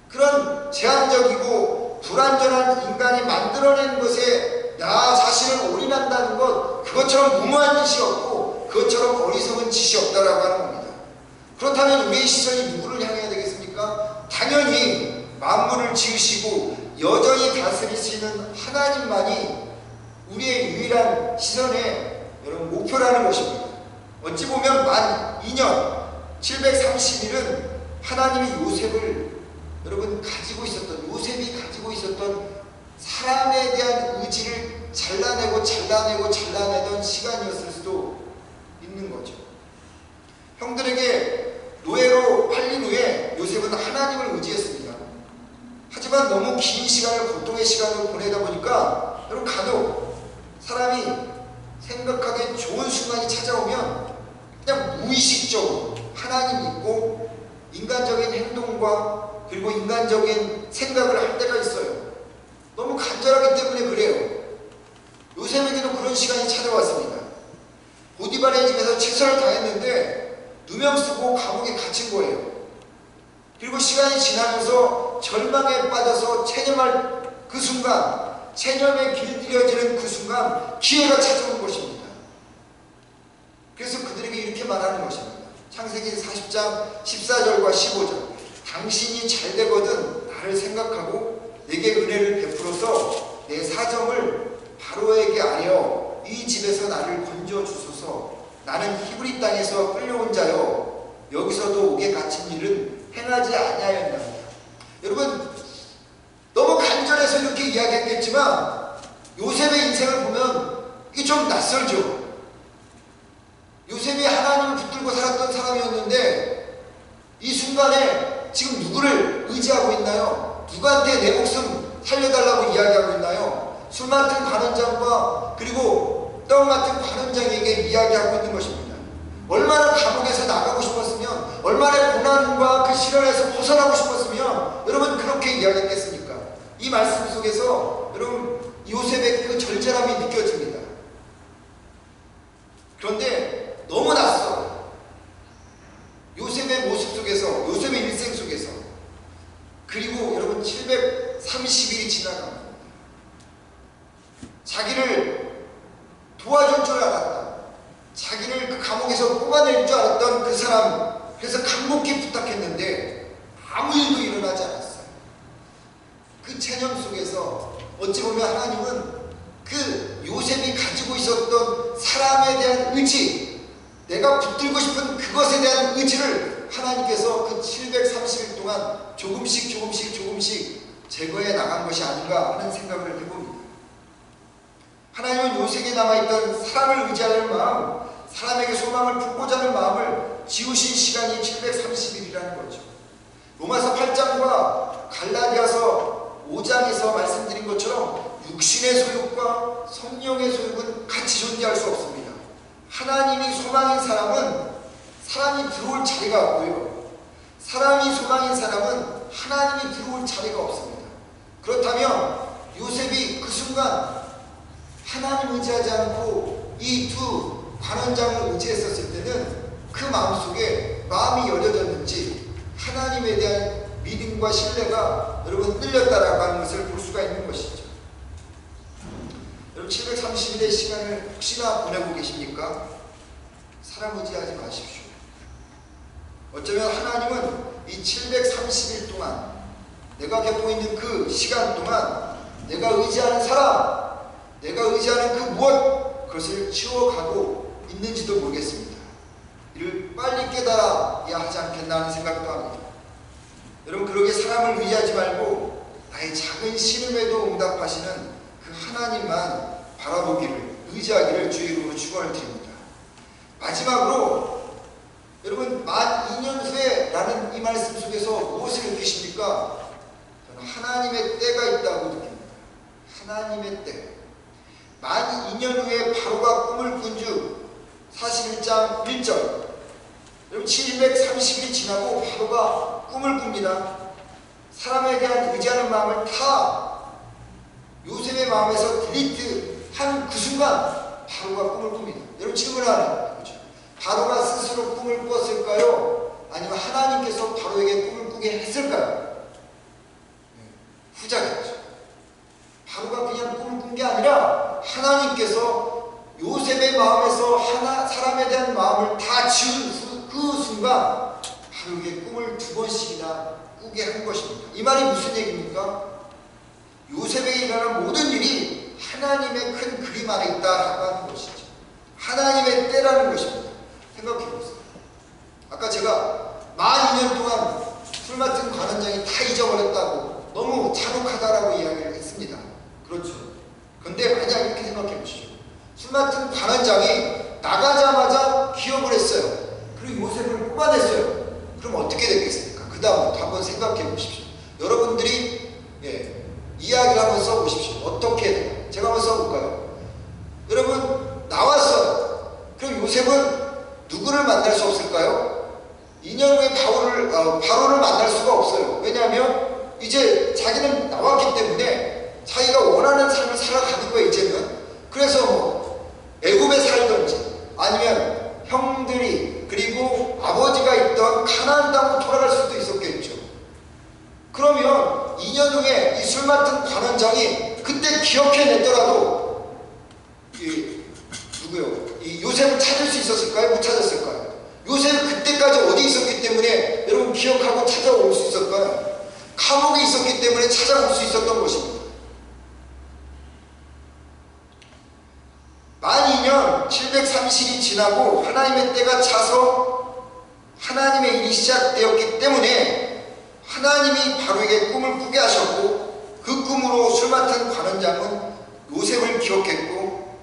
S1: 그런 제한적이고 불완전한 인간이 만들어낸 것에 나 자신을 올인한다는 것, 그것처럼 무모한 짓이 없고 그것처럼 어리석은 짓이 없다라고 하는 겁니다. 그렇다면 우리의 시선이 누구를 향해야 되겠습니까? 당연히 만물을 지으시고 여전히 다스리시는 하나님만이 우리의 유일한 시선의 여러분 목표라는 것입니다. 어찌 보면 만 2년 730일은 하나님이 요셉을 여러분 가지고 있었던, 요셉이 가지고 있었던 사람에 대한 의지를 잘라내던 시간이었을 수도 있는 거죠. 형들에게 노예로 팔린 후에 요셉은 하나님을 의지했습니다. 하지만 너무 긴 시간을, 고통의 시간을 보내다 보니까 여러분 간혹 사람이 생각하기에 좋은 순간이 찾아오면 그냥 무의식적으로 하나님 믿고 인간적인 행동과 그리고 인간적인 생각을 할 때가 있어요. 너무 간절하기 때문에 그래요. 요셉에게도 그런 시간이 찾아왔습니다. 보디발의 집에서 최선을 다했는데 누명 쓰고 감옥에 갇힌 거예요. 그리고 시간이 지나면서 절망에 빠져서 체념할 그 순간, 체념에 길들여지는 그 순간 기회가 찾아온 것입니다. 그래서 그들에게 이렇게 말하는 것입니다. 창세기 40장 14절과 15절. 당신이 잘 되거든 나를 생각하고 내게 은혜를 베풀어서 내 사정을 바로에게 알려 이 집에서 나를 건져 주소서. 나는 히브리 땅에서 끌려온 자여 여기서도 옥에 갇힌 일은 행하지 아니하였나이다. 여러분 너무 간절해서 이렇게 이야기했겠지만 요셉의 인생을 보면 이게 좀 낯설죠. 요셉이 하나님을 붙들고 살았던 사람이었는데 이 순간에 지금 누구를 의지하고 있나요? 누구한테 내 목숨 살려달라고 이야기하고 있나요? 술 맡은 관원장과 그리고 떡 맡은 관원장에게 이야기하고 있는 것입니다. 얼마나 감옥에서 나가고 싶었으면, 얼마나 고난과 그 시련에서 벗어나고 싶었으면 여러분 그렇게 이야기했겠습니까? 이 말씀 속에서 여러분 요셉의 그 절절함이 느껴집니다. 그런데 너무 낯설어요. 요셉의 모습 속에서, 요셉의 일생 속에서. 그리고 여러분 730일이 지나갑니다. 자기를 도와줄 줄 알았다. 자기를 그 감옥에서 뽑아낼 줄 알았던 그 사람, 그래서 간곡히 부탁했는데 아무 일도 일어나지 않았어요. 그 체념 속에서 어찌 보면 하나님은 그 요셉이 가지고 있었던 사람에 대한 의지, 내가 붙들고 싶은 그것에 대한 의지를 하나님께서 그 730일 동안 조금씩 제거해 나간 것이 아닌가 하는 생각을 해봅니다. 하나님은 요셉에 남아있던 사람을 의지하는 마음, 사람에게 소망을 품고자 하는 마음을 지우신 시간이 730일이라는 거죠. 로마서 8장과 갈라디아서 5장에서 말씀드린 것처럼 육신의 소욕과 성령의 소욕은 같이 존재할 수 없습니다. 하나님이 소망인 사람은 사람이 들어올 자리가 없고요, 사람이 소망인 사람은 하나님이 들어올 자리가 없습니다. 그렇다면 요셉이 그 순간 하나님 의지하지 않고 이 두 관원장을 의지했었을 때는 그 마음속에 마음이 열려졌는지 하나님에 대한 믿음과 신뢰가 여러분 끌렸다라고 하는 것을 볼 수가 있는 것이죠. 여러분 730일의 시간을 혹시나 보내고 계십니까? 사람 의지하지 마십시오. 어쩌면 하나님은 이 730일 동안 내가 겪고 있는 그 시간 동안 내가 의지하는 사람, 내가 의지하는 그 무엇, 그것을 치워가고 있는지도 모르겠습니다. 이를 빨리 깨달아야 하지 않겠나 하는 생각도 합니다. 여러분 그러게 사람을 의지하지 말고 나의 작은 신음에도 응답하시는 그 하나님만 바라보기를, 의지하기를 주의 이름으로 축원을 드립니다. 마지막으로 여러분 만 2년 후에 라는 이 말씀 속에서 무엇을 느끼십니까? 저는 하나님의 때가 있다고 느낍니다. 하나님의 때. 만 2년 후에 바로가 꿈을 꾼 주 41장 1절. 여러분 730일이 지나고 바로가 꿈을 꿉니다. 사람에 대한 의지하는 마음을 다 요셉의 마음에서 딜리트한 그 순간 바로가 꿈을 꿉니다. 여러분 질문하는 거죠. 바로가 스스로 꿈을 꿨을까요? 아니면 하나님께서 바로에게 꿈을 꾸게 했을까요? 후자겠죠. 바로가 그냥 꿈을 꾼 게 아니라 하나님께서 요셉의 마음에서 사람에 대한 마음을 다 지운 그 순간 바로에게 꿈을 2번씩이나 꾸게 한 것입니다. 이 말이 무슨 얘기입니까? 요셉에게 일어난 모든 일이 하나님의 큰 그림 안에 있다라고 하는 것이죠. 하나님의 때라는 것입니다. 생각해 보세요. 아까 제가 만 2년 동안 술 맡은 관원장이 다 잊어버렸다고 너무 잔혹하다라고 이야기를 했습니다. 그렇죠. 근데 만약 이렇게 생각해 보시죠. 술 맡은 관원장이 나가자마자 기억을 했어요. 그리고 요셉을 뽑아냈어요. 그럼 어떻게 됐겠습니까? 그 다음부터 한번 생각해 보십시오. 여러분들이 이야기를 한번 써보십시오. 어떻게 돼요? 제가 한번 써볼까요? 여러분 나왔어요. 그럼 요셉은 누구를 만날 수 없을까요? 2년 후에 바로를 만날 수가 없어요. 왜냐하면 이제 자기는 나왔기 때문에 자기가 원하는 삶을 살아가는 거예요. 이제는. 그래서 뭐 애굽에 살든지 아니면 형들이 그리고 아버지가 있던 가나안 땅으로 돌아갈 수도 있었겠죠. 그러면 2년 후에 이 술 맡은 관원장이 그때 기억해냈더라도 이 요셉을 찾을 수 있었을까요? 못 찾았을까요? 요셉은 그때까지 어디 있었기 때문에 여러분 기억하고 찾아올 수 있었을까요? 감옥에 있었기 때문에 찾아올 수 있었던 것입니다. 만 2년 730일이 지나고 하나님의 때가 차서 하나님의 일이 시작되었기 때문에 하나님이 바로에게 꿈을 꾸게 하셨고 그 꿈으로 술 맡은 관원장은 요셉을 기억했고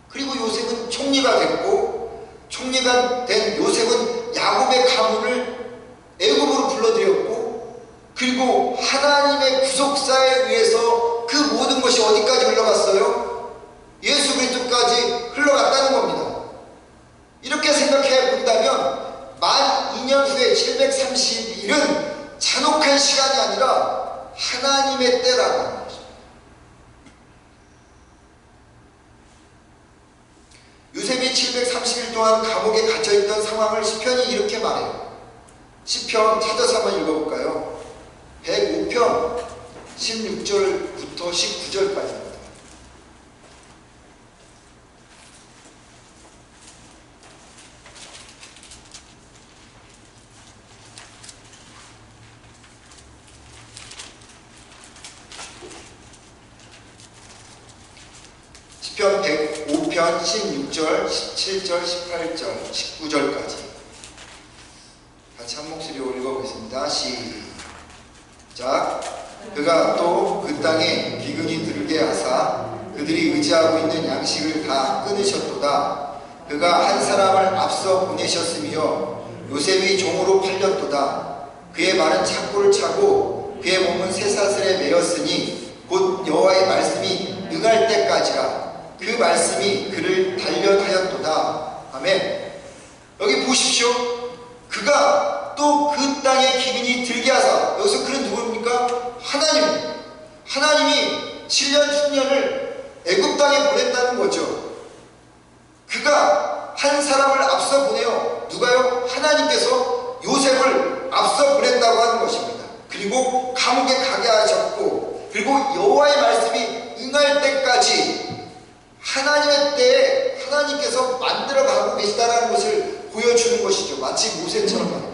S1: 그리고 요셉은 총리가 됐고 총리가 된 요셉은 야곱의 가문을 애굽으로 불러들였고 그리고 하나님의 구속사에 의해서 그 모든 것이 어디까지 흘러갔어요? 예수 그리스도까지 흘러갔다는 겁니다. 이렇게 생각해 본다면 만 2년 후에 730일은 잔혹한 시간이 아니라 하나님의 때라고 하는 것입니다. 요셉이 730일 동안 감옥에 갇혀있던 상황을 시편이 이렇게 말해요. 시편 찾아서 한번 읽어볼까요? 105편 16절부터 19절까지입니다. 시편 105편 16절, 17절, 18절, 19절까지 같이 한 목소리로 읽어보겠습니다. 시작. 그가 또 그 땅에 기근이 들게 하사 그들이 의지하고 있는 양식을 다 끊으셨도다. 그가 한 사람을 앞서 보내셨으며 요셉이 종으로 팔렸도다. 그의 말은 착고를 차고 그의 몸은 쇠사슬에 매였으니 곧 여호와의 말씀이 응할 때까지라. 그 말씀이 그를 단련하였도다. 아멘. 여기 보십시오. 그가 또 그 땅에 기근이 들게 하사, 여기서 그는 누굽니까? 하나님이 7년 10년을 애굽 땅에 보냈다는 거죠. 그가 한 사람을 앞서 보내요. 누가요? 하나님께서 요셉을 앞서 보냈다고 하는 것입니다. 그리고 감옥에 가게 하셨고, 그리고 여호와의 말씀이 응할 때까지 하나님의 때에 하나님께서 만들어 가고 계시다라는 것을 보여주는 것이죠. 마치 모세처럼 말입니다.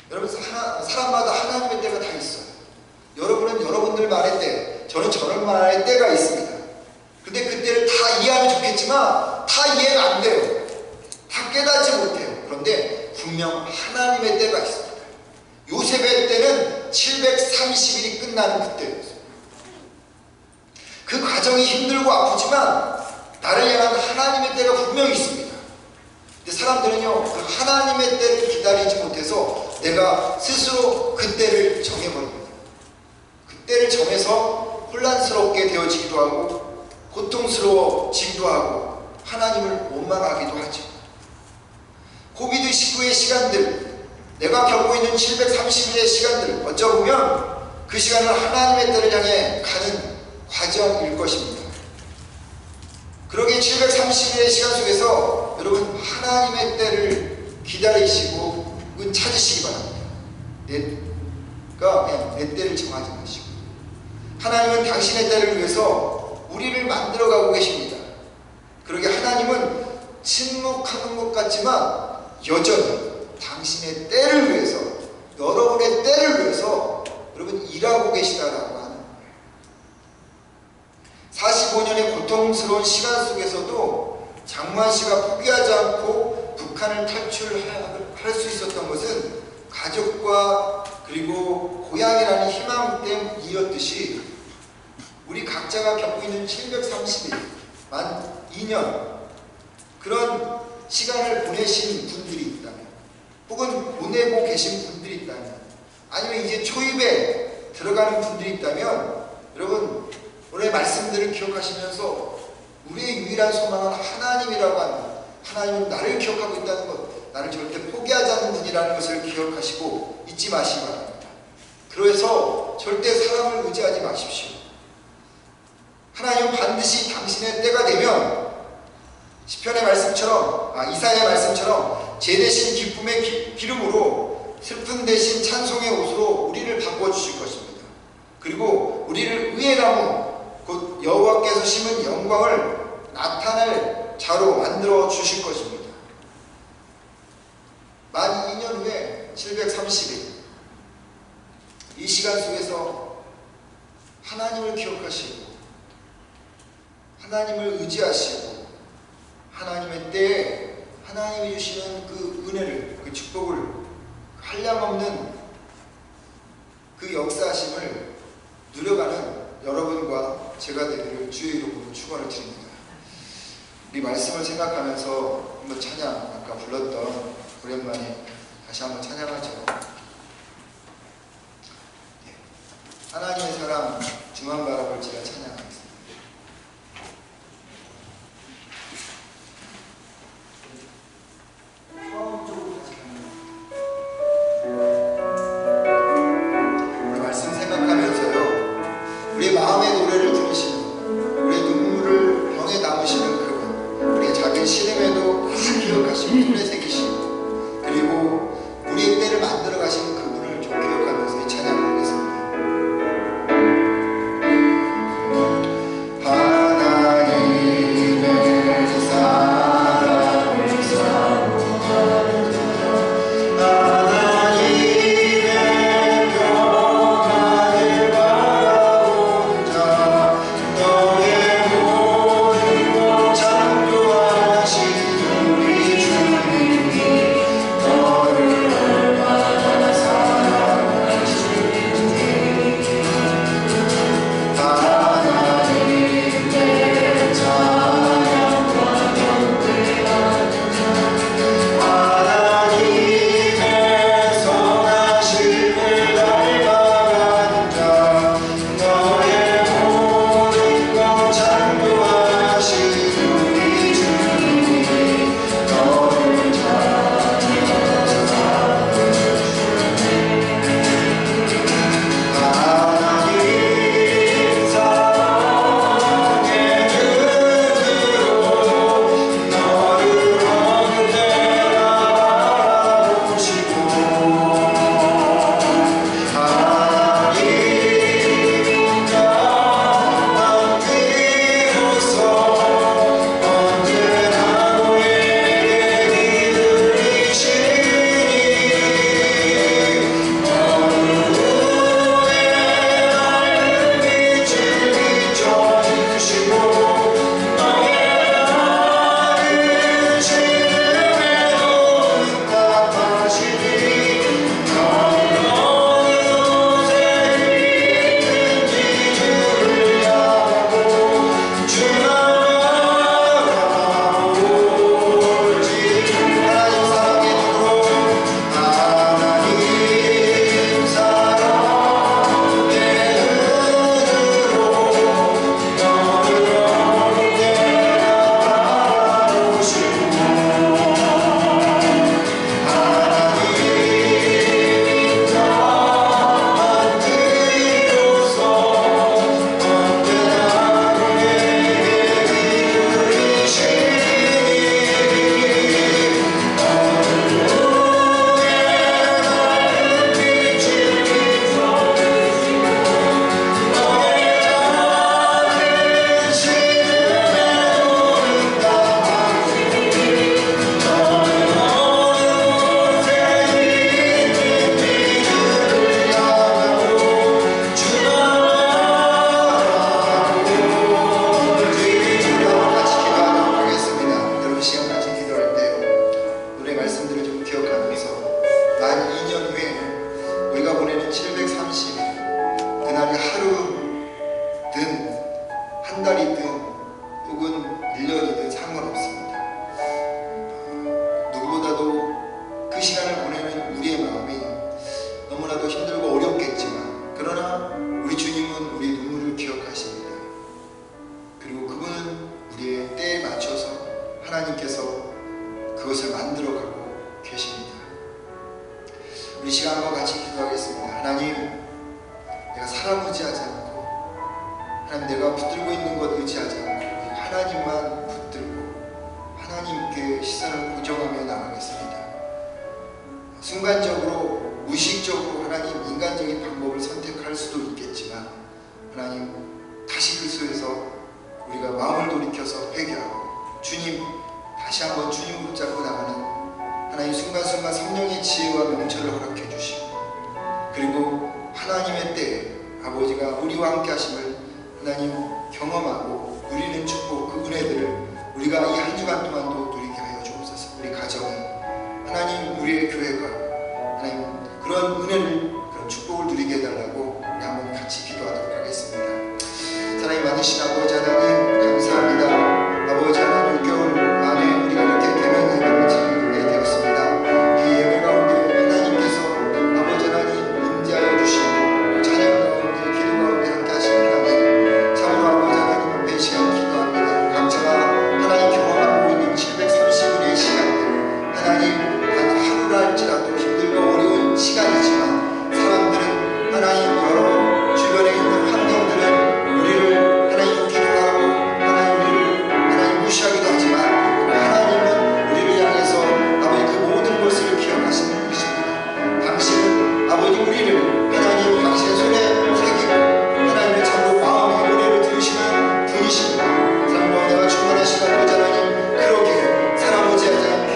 S1: 여러분, 사람마다 하나님의 때가 다 있어요. 여러분은 여러분들 말의 때, 저는 저런 말의 때가 있습니다. 근데 그 때를 다 이해하면 좋겠지만 다 이해가 안 돼요. 다 깨닫지 못해요. 그런데 분명 하나님의 때가 있습니다. 요셉의 때는 730일이 끝나는 그때였어요. 그 과정이 힘들고 아프지만 나를 향한 하나님의 때가 분명히 있습니다. 근데 사람들은요, 그 하나님의 때를 기다리지 못해서 내가 스스로 그 때를 정해버립니다. 그 때를 정해서 혼란스럽게 되어지기도 하고 고통스러워지기도 하고 하나님을 원망하기도 하죠. 코비드19의 시간들, 내가 겪고 있는 730일의 시간들, 어쩌보면 그 시간을 하나님의 때를 향해 가는 과정일 것입니다. 그러기에 730일의 시간 속에서 여러분 하나님의 때를 기다리시고 찾으시기 바랍니다. 그냥 내 때를 정하지 마시고, 하나님은 당신의 때를 위해서 우리를 만들어가고 계십니다. 그러게 하나님은 침묵하는 것 같지만 여전히 당신의 때를 위해서, 여러분의 때를 위해서 여러분 일하고 계시다라고 하는 거예요. 45년의 고통스러운 시간 속에서도 장무한 씨가 포기하지 않고 북한을 탈출할 수 있었던 것은 가족과 그리고 고향이라는 희망 때문이었듯이 우리 각자가 겪고 있는 730일, 만 2년 그런 시간을 보내신 분들이 있다면, 혹은 보내고 계신 분들이 있다면, 아니면 이제 초입에 들어가는 분들이 있다면, 여러분 오늘 말씀들을 기억하시면서 우리의 유일한 소망은 하나님이라고 합니다. 하나님은 나를 기억하고 있다는 것, 나를 절대 포기하지 않는 분이라는 것을 기억하시고 잊지 마시기 바랍니다. 그래서 절대 사람을 의지하지 마십시오. 하나님은 반드시 당신의 때가 되면 시편의 말씀처럼, 이사야의 말씀처럼 제 대신 기쁨의 기름으로 슬픈 대신 찬송의 옷으로 우리를 바꿔주실 것입니다. 그리고 우리를 의의 나무, 곧 여호와께서 심은 영광을 나타낼 자로 만들어 주실 것입니다. 만 2년 후에 730일, 이 시간 속에서 하나님을 기억하시고 하나님을 의지하시고 하나님의 때에 하나님이 주시는 그 은혜를, 그 축복을, 한량없는 그 역사하심을 누려가는 여러분과 제가 되기를 주의 이름으로 축원을 드립니다. 우리 말씀을 생각하면서 한번 찬양, 아까 불렀던 오랜만에 다시 한번 찬양하죠. 하나님의 사랑 주만 바라볼지라 찬양하겠습니다. 우리 말씀 생각하면서요, 우리의 마음의 노래를 들으시는, 우리의 눈물을 병에 담으시는 그분, 우리의 작은 시름에도 다 기억하시고 손에 새기시고, 그리고 우리의 때를 만들어 가시는 그분을 좀 기억하면서 이 찬양을 하겠습니다. 1년이든 상관없습니다. 누구보다도 그 시간을 보내는 우리의 마음이 너무나도 힘들고 어렵겠지만, 그러나 우리 주님은 우리의 눈물을 기억하십니다. 그리고 그분은 우리의 때에 맞춰서 하나님께서 그것을 만들어가고 계십니다. 우리 시간 한번 같이 기도하겠습니다. 하나님, 내가 사람 의지하지 않고, 하나님 내가 붙들고 있는 것 의지하지 않고 하나님만 붙들고 하나님께 시선을 고정하며 나가겠습니다. 순간적으로 무의식적으로 하나님 인간적인 방법을 선택할 수도 있겠지만, 하나님 다시 그 속에서 우리가 마음을 돌이켜서 회개하고 주님, 다시 한번 주님 붙잡고 나가는 하나님 순간순간 성령의 지혜와 명철을 허락해 주시고, 그리고 하나님의 때에 아버지가 우리와 함께 하심을 하나님 경험하고 누리는 축복, 그 은혜들을 우리가 이 한 주간 동안도 누리게 하여 주옵소서. 우리 가정이, 하나님 우리의 교회가 하나님 그런 은혜를, 그런 축복을 누리게 해달라고 우리 한번 같이 기도하도록 하겠습니다. 사랑이 많으신 아버지 하나님, 감사합니다. 아버지 하나님, 6개월 만에 우리가 이렇게 대면 예배를 드리게 되었습니다. 이 예배 가운데 하나님께서 아버지 하나님 임재하여 주시고 찬양 가운데, 기도 가운데 함께 하시는 하나님, 참으로 아버지 하나님 앞에 이 시간 기도합니다. 각자가 하나님 경험하고 있는 730일의 시간들, 하나님 단 하루라 할지라도 힘들고 어려운 시간이지만, 사람들은 하나님 여러 주변에 있는 환경들은 우리를 하나님 기도하고 하나님 우리를 하나님 무시하기도 하지만, 하나님은 우리를 향해서 아버지 그 모든 것을 기억하시는 분이십니다. 당신은 아버지 우리를 하나님 당신의 손에 새기고 하나님의 참고 마음의 노래를 들으시는 분이십니다. 사랑과 은혜가 충만하신 아버지 하나님, 그러게 사람 의지하지 않게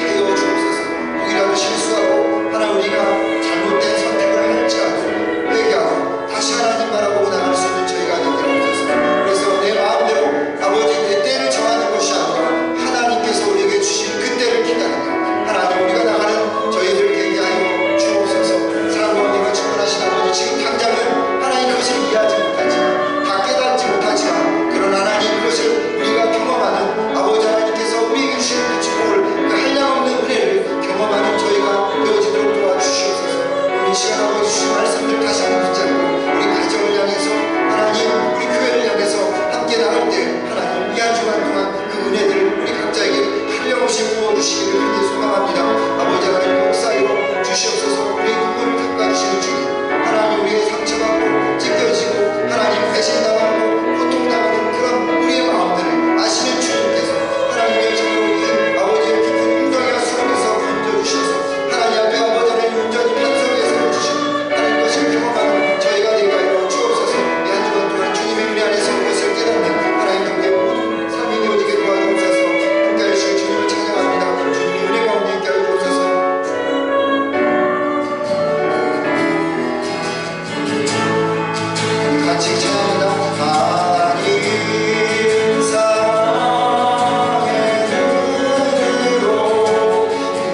S1: 하여 주옵소서. 혹이라도 실수하고 하나님 우리가 잘못된 선택을 할지라도 회개하고 다시 하나님 바라보고 나갈 수 있는 저희가 되게 하옵소서. 그래서 내 마음대로 아버지 내 때를 정하는 것이 아니라 하나님께서 우리에게 주신 그 때를 기다리며 하나님 우리가 나가는 저희들 되게 하여 주옵소서. 사랑과 은혜가 충만하신 아버지, 지금 당장은 하나님 그것을 이해하지 못하지만, 다 깨닫지 못하지만, 그런 하나님 그것을 우리가 경험하는 아버지 하나님께서 우리에게 주신 그 축복을, 그 한량없는 은혜를 경험하는 저희가 되어지도록 도와주시옵소서. 우리 시간 아버지 주신 말씀들 다시 한번 붙잡고 우리 가정을 향해서 하나님, 우리 교회를 향해서 함께 나갈 때 하나님 이 한 주간 동안 그 은혜들을 우리 각자에게 한량없이 부어주시기를 그렇게 소망합니다. 아버지 하나님 역사여 주시옵소서. 우리의 눈물을 닦아주시는 주님, 하나님 우리의 상처받고 찢겨지고 하나님 배신당하고 고통당하는 그런 우리의 마음들을 아시는 주님께서 하나님의 정으로 이 아버지의 깊은 웅덩이와 수렁에서 건져주셔서 하나님 앞에 아버지 하나님 온전히 반석에 세워주시고 하나님 것을 경험하는 저희가 되게 하여 주옵소서. 이 한 주간 동안 주님의 은혜 안에서 그것을 깨닫는 하나님 함께 모든 삶이 되어지게 도와주옵소서. 함께 하시는 주님을 찬양합니다. 주님의 은혜 가운데 있게 하여 주옵소서. 같이 찬양합니다. 하나님 사랑의 눈으로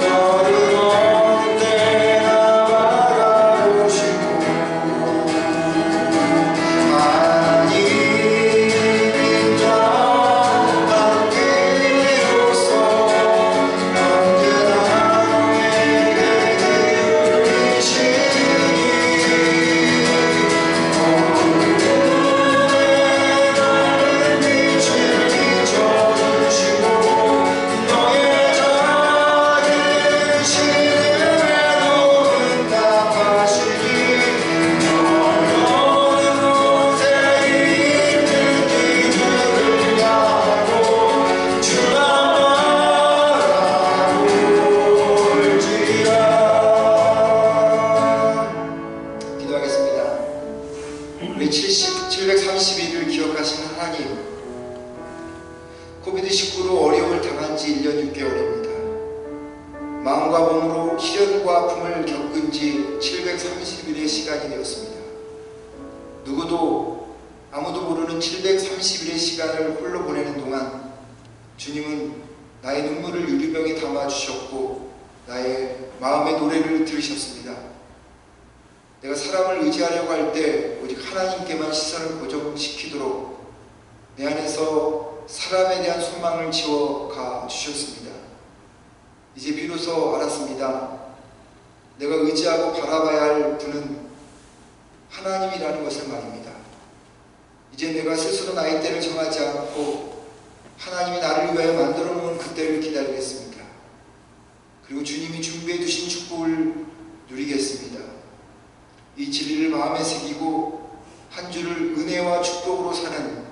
S1: 너를 언제나 바라보시고, 하나님 인자 받기로서 언제나 내게 들리시니 기도하겠습니다. 우리 730일을 기억하시는 하나님, 코비드19로 어려움을 당한 지 1년 6개월입니다. 마음과 몸으로 시련과 아픔을 겪은 지 730일의 시간이 되었습니다. 누구도 아무도 모르는 730일의 시간을 홀로 보내는 동안 주님은 나의 눈물을 유리병에 담아주셨고 나의 마음의 노래를 들으셨습니다. 내가 사람을 의지하려고 할 때 오직 하나님께만 시선을 고정시키도록 내 안에서 사람에 대한 소망을 지어가 주셨습니다. 이제 비로소 알았습니다. 내가 의지하고 바라봐야 할 분은 하나님이라는 것을 말입니다. 이제 내가 스스로 나의 때를 정하지 않고 하나님이 나를 위하여 만들어 놓은 그 때를 기다리겠습니다. 그리고 주님이 준비해 두신 축복을 누리겠습니다. 이 진리를 마음에 새기고 한 주를 은혜와 축복으로 사는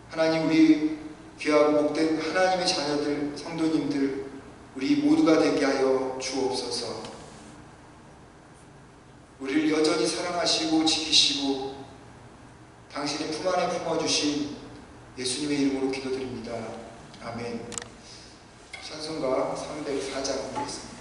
S1: 하나님, 우리 귀하고 복된 하나님의 자녀들, 성도님들 우리 모두가 되게 하여 주옵소서. 우리를 여전히 사랑하시고 지키시고 당신의 품 안에 품어주신 예수님의 이름으로 기도드립니다. 아멘. 찬송가 304장 보겠습니다.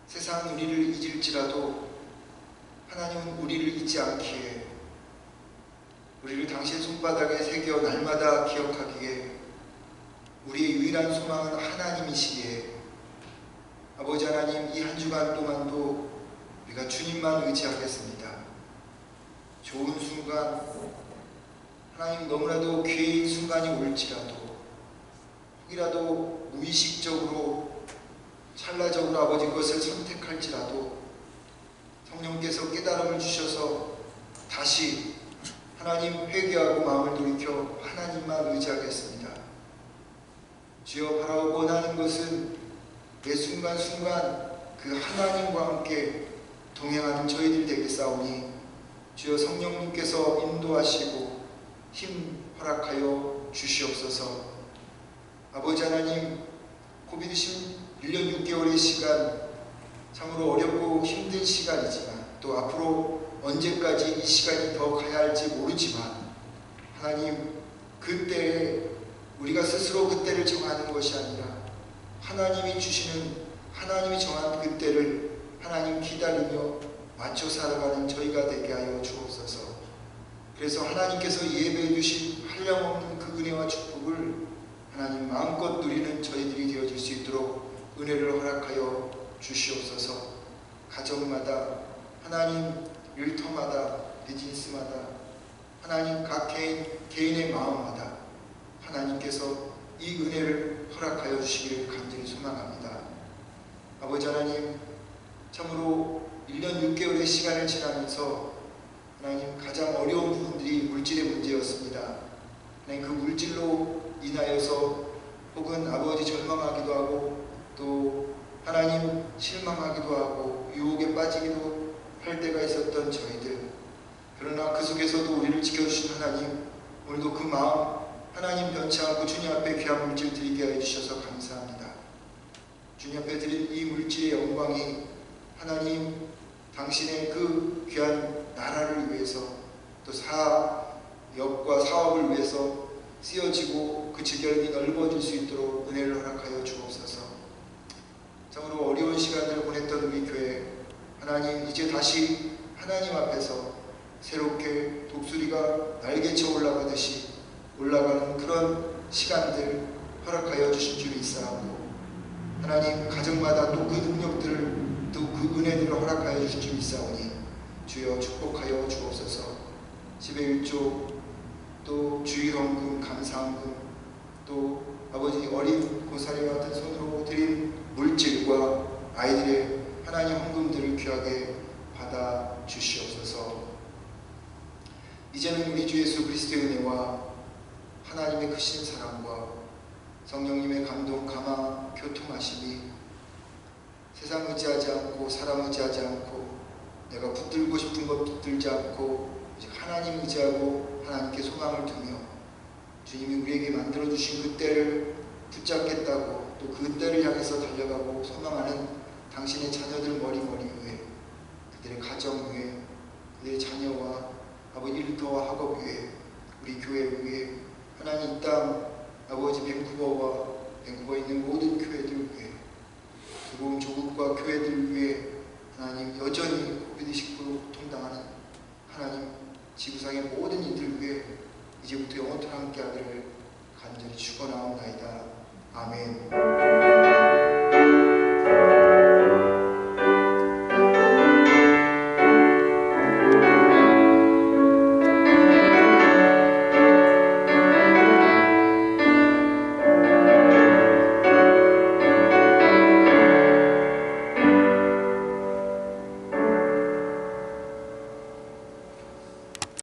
S1: 세상은 우리를 잊을지라도 하나님은 우리를 잊지 않기에, 우리를 당신의 손바닥에 새겨 날마다 기억하기에, 우리의 유일한 소망은 하나님이시기에, 아버지 하나님, 이 한 주간 동안도 우리가 주님만 의지하겠습니다. 좋은 순간, 하나님 너무나도 귀한 순간이 올지라도, 혹이라도 무의식적으로 찰나적으로 아버지 그것을 선택할지라도 성령께서 깨달음을 주셔서 다시 하나님 회개하고 마음을 돌이켜 하나님만 의지하겠습니다. 주여 바라고 원하는 것은 매 순간순간 그 하나님과 함께 동행하는 저희들이 되겠사오니 주여 성령님께서 인도하시고 힘 허락하여 주시옵소서. 아버지 하나님, 코비드 1년 6개월의 시간 참으로 어렵고 힘든 시간이지만 또 앞으로 언제까지 이 시간이 더 가야 할지 모르지만 하나님, 그때에 우리가 스스로 그때를 정하는 것이 아니라 하나님이 주시는, 하나님이 정한 그때를 하나님 기다리며 맞춰 살아가는 저희가 되게 하여 주옵소서. 그래서 하나님께서 예배해 주신 한량없는 그 은혜와 축복을 하나님 마음껏 누리는 저희들이 되어질 수 있도록 은혜를 허락하여 주시옵소서. 가정마다, 하나님 일터마다, 비즈니스마다, 하나님 각 개인의 마음마다 하나님께서 이 은혜를 허락하여 주시기를 간절히 소망합니다. 아버지 하나님, 참으로 1년 6개월의 시간을 지나면서 하나님 가장 어려운 부분들이 물질의 문제였습니다. 하나님 그 물질로 인하여서 혹은 아버지 절망하기도 하고 또 하나님 실망하기도 하고 유혹에 빠지기도 할 때가 있었던 저희들, 그러나 그 속에서도 우리를 지켜주신 하나님, 오늘도 그 마음 하나님 변치 않고 주님 앞에 귀한 물질 드리게 하여 주셔서 감사합니다. 주님 앞에 드린 이 물질의 영광이 하나님 당신의 그 귀한 나라를 위해서 또 사역과 사업을 위해서 쓰여지고 그 지경이 넓어질 수 있도록 은혜를 허락하여 주옵소서. 참으로 어려운 시간들을 보냈던 우리 교회, 하나님 이제 다시 하나님 앞에서 새롭게 독수리가 날개쳐 올라가듯이 올라가는 그런 시간들 허락하여 주신 줄 믿사오고, 하나님 가정마다 또 그 능력들을 또 그 은혜들을 허락하여 주신 줄 믿사오니 주여 축복하여 주옵소서. 10의 1조 또 주일헌금, 감사헌금, 또 아버지 어린 고사리와 같은 손으로 드린 물질과 아이들의 하나님 헌금들을 귀하게 받아 주시옵소서. 이제는 우리 주 예수 그리스도의 은혜와 하나님의 크신 사랑과 성령님의 감동, 감화, 교통하심이 세상 의지하지 않고 사람 의지하지 않고 내가 붙들고 싶은 것 붙들지 않고 이제 하나님 의지하고 하나님께 소망을 두며 주님이 우리에게 만들어주신 그때를 붙잡겠다고 또 그때를 향해서 달려가고 소망하는 당신의 자녀들 머리 위에, 그들의 가정 위에, 그들의 자녀와 아버지 일터와 학업 위에, 우리 교회 위에, 하나님 이 땅 아버지 밴쿠버에 있는 모든 교회들 위에, 두고온 조국과 교회들 위에 하나님 여전히 코비드-19로 고통당하는 하나님 지구상의 모든 이들 위에 이제부터 영원토록 함께하기를 간절히 축원하옵나이다. 아멘.